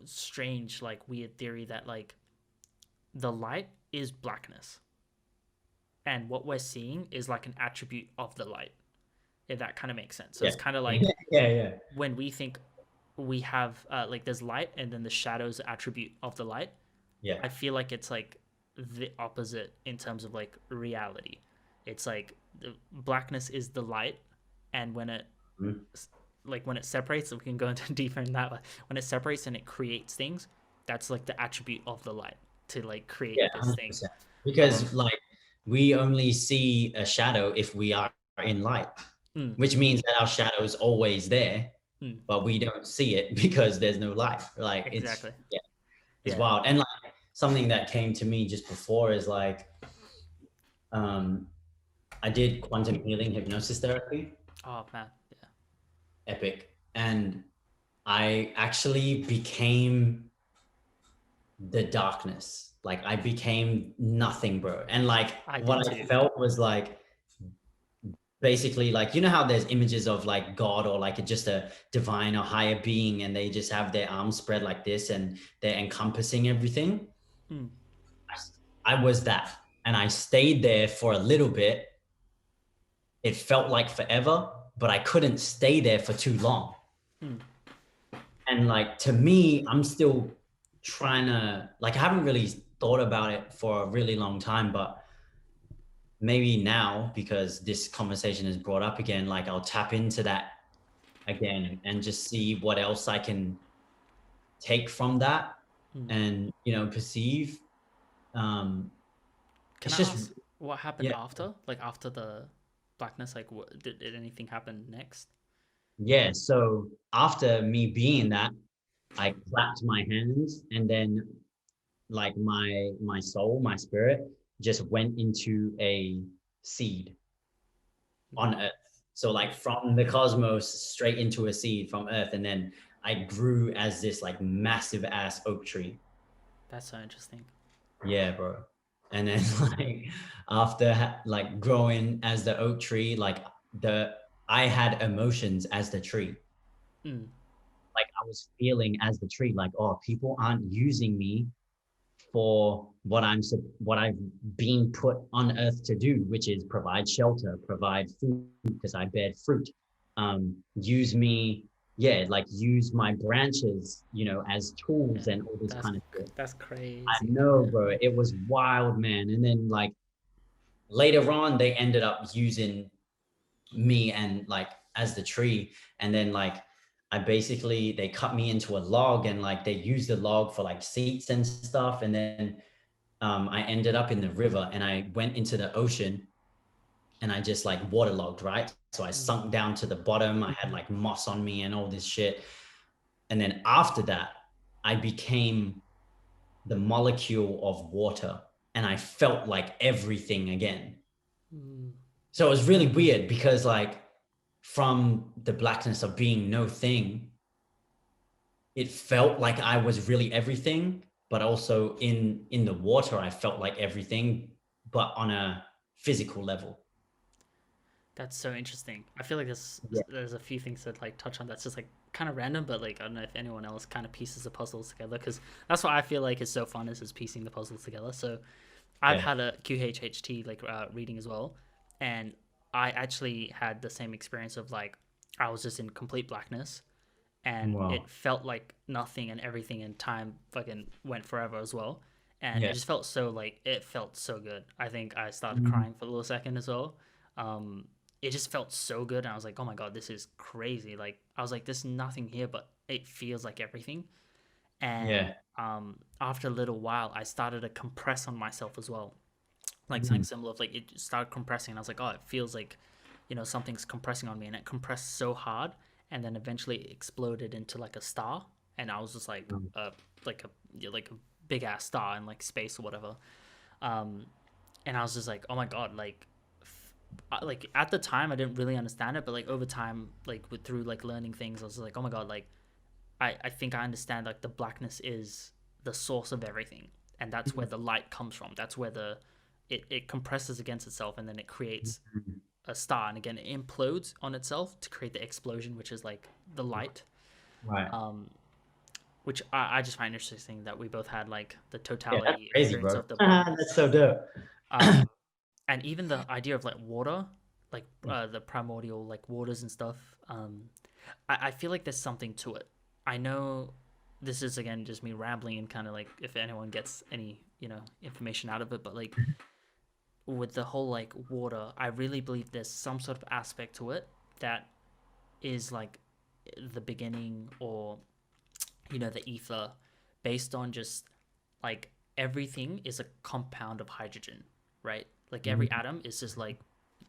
strange, like weird theory that like the light is blackness, and what we're seeing is like an attribute of the light, if that kind of makes sense. So yeah, it's kind of like yeah, yeah, when we think we have like there's light and then the shadows attribute of the light. yeah. I feel like it's like the opposite in terms of like reality. It's like the blackness is the light, and when it Mhm. when it separates, so we can go into deeper in that. When it separates and it creates things, that's like the attribute of the light to like Yeah, create this thing. 100%. Because like we only see a shadow if we are in light, Mm, which means that our shadow is always there, mm, but we don't see it because there's no light. Like it's exactly. yeah, it's Yeah. wild. And like something that came to me just before is like um I did quantum healing hypnosis therapy, Oh man. Yeah. epic, and I actually became the darkness. Like I became nothing, bro. And like I what did I too. felt was like basically like you know how there's images of like God or like just a divine or higher being and they just have their arms spread like this and they're encompassing everything. Mm, I was that and I stayed there for a little bit. It felt like forever, but I couldn't stay there for too long. mm, And like to me, I'm still trying to like I haven't really thought about it for a really long time, but maybe now because this conversation is brought up again, like I'll tap into that again and just see what else I can take from that mm. and perceive. Um, Can it's I just ask what happened yeah, after? Like after the blackness, like what did anything happen next? yeah. So after me being that, I clapped my hands and then like my soul, my spirit just went into a seed Mm, on Earth. So like from the cosmos straight into a seed from Earth, and then I grew as this like massive ass oak tree. that's so interesting. Yeah, bro. And then like after like growing as the oak tree, like the I had emotions as the tree. Mm, Like I was feeling as the tree, like, oh, people aren't using me for what I've been put on earth to do, which is provide shelter, provide food because I bear fruit. Use me, yeah, like use my branches, as tools yeah, and all this that's kind of shit. that's I crazy. know, Yeah. bro. It was wild, man. And then like later on, they ended up using me and like as the tree, and then like I basically they cut me into a log and like they used the log for like seats and stuff, and then I ended up in the river and I went into the ocean and I just like waterlogged, right? So I Mm, sunk down to the bottom. I had like moss on me and all this shit. And then after that, I became the molecule of water and I felt like everything again. mm, So it was really weird because like from the blackness of being no thing, it felt like I was really everything, but also in the water I felt like everything, but on a physical level. That's so interesting. I feel like Yeah. there's a few things that like touch on that's just like kind of random, but like I don't know if anyone else kind of pieces the puzzles together because that's what I feel like is so fun is piecing the puzzles together. So I've Yeah. had a QHHT like reading as well, and I actually had the same experience of like I was just in complete blackness, and Wow. it felt like nothing and everything and time fucking went forever as well, and it Yeah. just felt so like it felt so good. I think I started Mm. crying for a little second as well. Um, it just felt so good, and I was like, oh my god, this is crazy. Like I was like, there's nothing here, but it feels like everything. And Yeah. after a little while, I started to compress on myself as well, like something Mm. similar of like it started compressing and I was like, oh, it feels like, something's compressing on me, and it compressed so hard and then eventually it exploded into like a star, and I was just Mm. like a yeah, like a big ass star in like space or whatever. um and I was just like, oh my god, like at the time I didn't really understand it, but like over time, like through like learning things, I was like, oh my god, like I think I understand like the blackness is the source of everything, and that's where the light comes from. That's where it compresses against itself and then it creates Mm. a star, and again it implodes on itself to create the explosion, which is like the light. Right. um which I just find interesting that we both had like the Yeah, that's totality crazy, experience bro. of the That's blackness. so dope. um and even the idea of like water, like the primordial like waters and stuff. I feel like there's something to it. I know this is again just me rambling and kind of like if anyone gets any information out of it, but like with the whole like water, I really believe there's some sort of aspect to it that is like the beginning, or the ether, based on just like everything is a compound of hydrogen, right? Like every Mm. atom is just like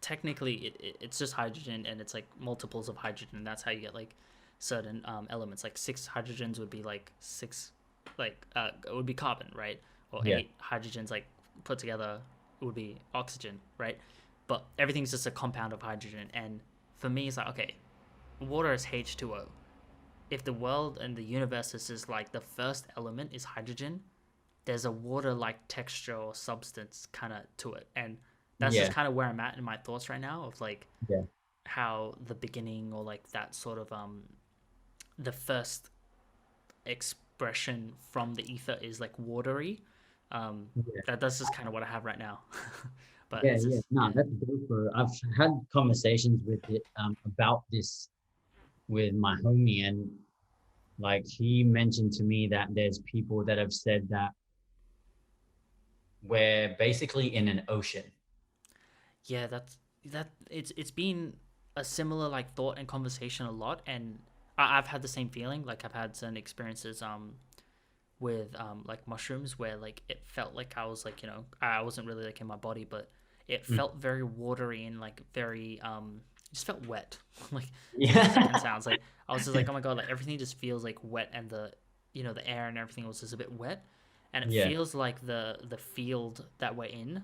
technically it's just hydrogen, and it's like multiples of hydrogen. And that's how you get like certain elements. Like six hydrogens would be like six, like it would be carbon, right? Or Yeah. eight hydrogens like put together it would be oxygen, right? But everything's just a compound of hydrogen. And for me, it's like, okay, water is H2O. If the world and the universe is just like the first element is hydrogen, there's a water like texture or substance kind of to it. And that's just Yeah. kind of where I'm at in my thoughts right now of like Yeah. how the beginning, or like that sort of the first expression from the ether is like watery. um Yeah. that's just kind of what I have right now. But Yeah. it's Yeah. just, No, yeah. that's dope, bro. I've had conversations with it about this with my homie, and like he mentioned to me that there's people that have said that we're basically in an ocean. Yeah, it's been a similar like thought and conversation a lot. And I've had the same feeling. Like I've had certain experiences with like mushrooms where like it felt like I was like, I wasn't really like in my body, but it Mm. felt very watery and like very it just felt wet. Like as weird as that can Yeah. sound, it's like I was just like, oh my god, like everything just feels like wet, and the air and everything was just a bit wet, and it Yeah. feels like the field that we're in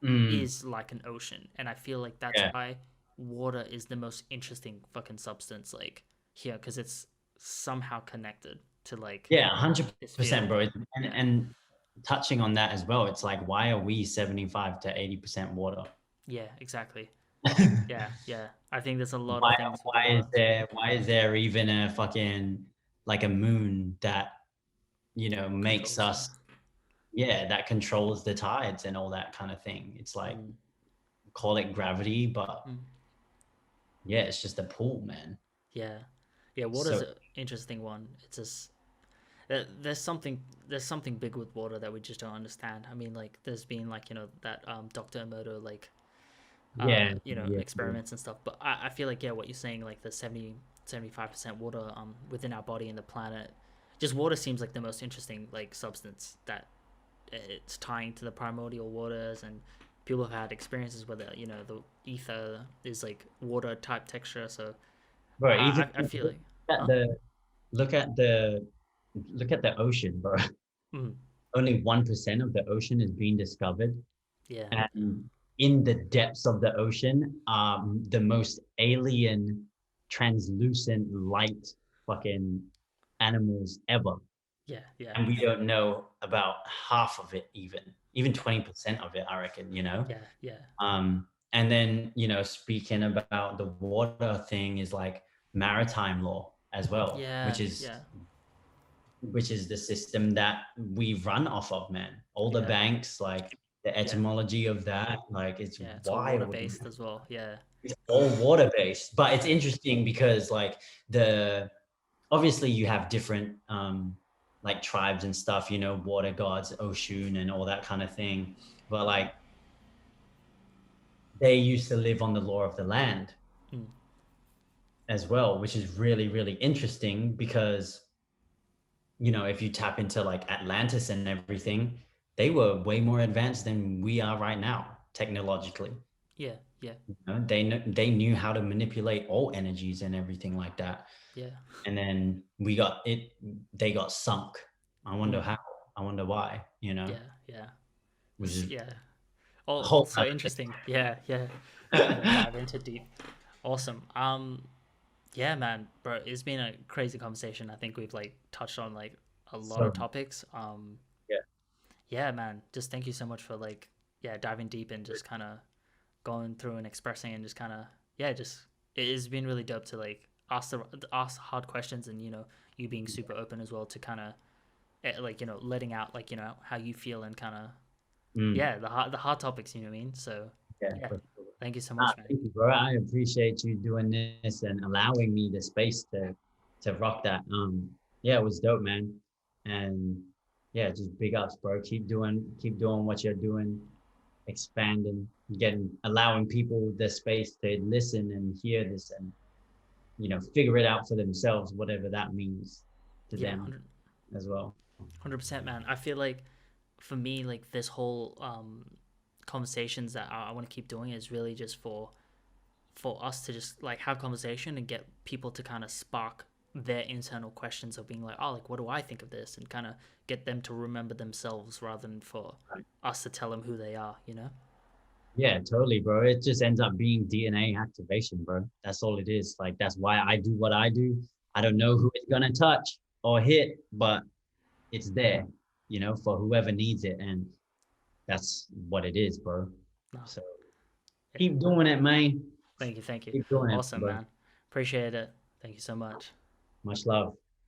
Mm. is like an ocean. And I feel like that's Yeah. why water is the most interesting fucking substance like here, because it's somehow connected to like Yeah, 100%, this field. bro. And Yeah, and touching on that as well, it's like, why are we 75 to 80% water? yeah, exactly. Yeah, yeah, I think there's a lot of why things with the why is water. there even a fucking like a moon that makes Controls, us, yeah, that controls the tides and all that kind of thing. It's like, mm, call it gravity, but mm, yeah, it's just a pull, man. yeah, yeah, water's So an interesting one. It's just there's something big with water that we just don't understand. I mean, like there's been like that Dr. Emoto like yeah, yeah, yeah, experiments and stuff. But I feel like, yeah, what you're saying, like the 75% water within our body and the planet, just water seems like the most interesting like substance that it's tying to the primordial waters. And people have had experiences where the ether is like water type texture. So bro. Even I feel like, at huh? the look at the look at the ocean, bro. Mm, Only 1% of the ocean is being discovered. yeah, yeah, And in the depths of the ocean, the most alien, translucent light fucking animals ever. yeah, yeah, And we don't know about half of it, even 20% of it, I reckon, yeah, yeah, Um, And then, speaking about the water thing is like maritime law as well, Yeah, yeah, which is the system that we run off of, man. All the yeah, banks, like the yeah, etymology of that, like it's yeah. It's all water wild. based as well. Yeah, It's all water based, but it's yeah, interesting because like the obviously you have different like tribes and stuff, water gods, Oshun and all that kind of thing. But like they used to live on the law of the land mm, as well, which is really, really interesting because if you tap into like Atlantis and everything, they were way more advanced than we are right now, technologically. yeah, yeah, They knew how to manipulate all energies and everything like that. yeah, And then they got sunk. I wonder mm, how. I wonder why, yeah, yeah. which is Yeah. a All whole so interesting. Yeah, yeah. Gonna other. dive into deep. Awesome. Yeah, man, bro, it's been a crazy conversation. I think we've like touched on like a lot of So topics. yeah, Yeah, man, just thank you so much for like, yeah, diving deep and just kind of going through and expressing and just kind of, yeah, just it has been really dope to like ask hard questions, and you being super open as well to kind of like letting out like how you feel and kind of, mm, yeah, the hard topics, you know what I mean? So yeah, yeah, for sure. thank you so Ah, much, man. thank you, bro. I appreciate you doing this and allowing me the space to rock that. Yeah, it was dope, man. And yeah, just big ups, bro. Keep doing what you're doing, expanding, allowing people the space to listen and hear this and figure it out for themselves, whatever that means to Yeah, them 100, as well. 100%, man. I feel like for me, like this whole conversations that I want to keep doing is really just for us to just like have conversation and get people to kind of spark their internal questions of being like, oh, like what do I think of this, and kind of get them to remember themselves rather than for us to tell them who they are, you know? Yeah, totally, bro. It just ends up being DNA activation, bro. That's all it is. Like that's why I do what I do. I don't know who it's gonna touch or hit, but it's there, for whoever needs it, and that's what it is, bro. No, So yeah. keep doing it, man. Thank you, thank you. Keep doing it, Awesome, bro. man. Appreciate it. Thank you so much. Much love.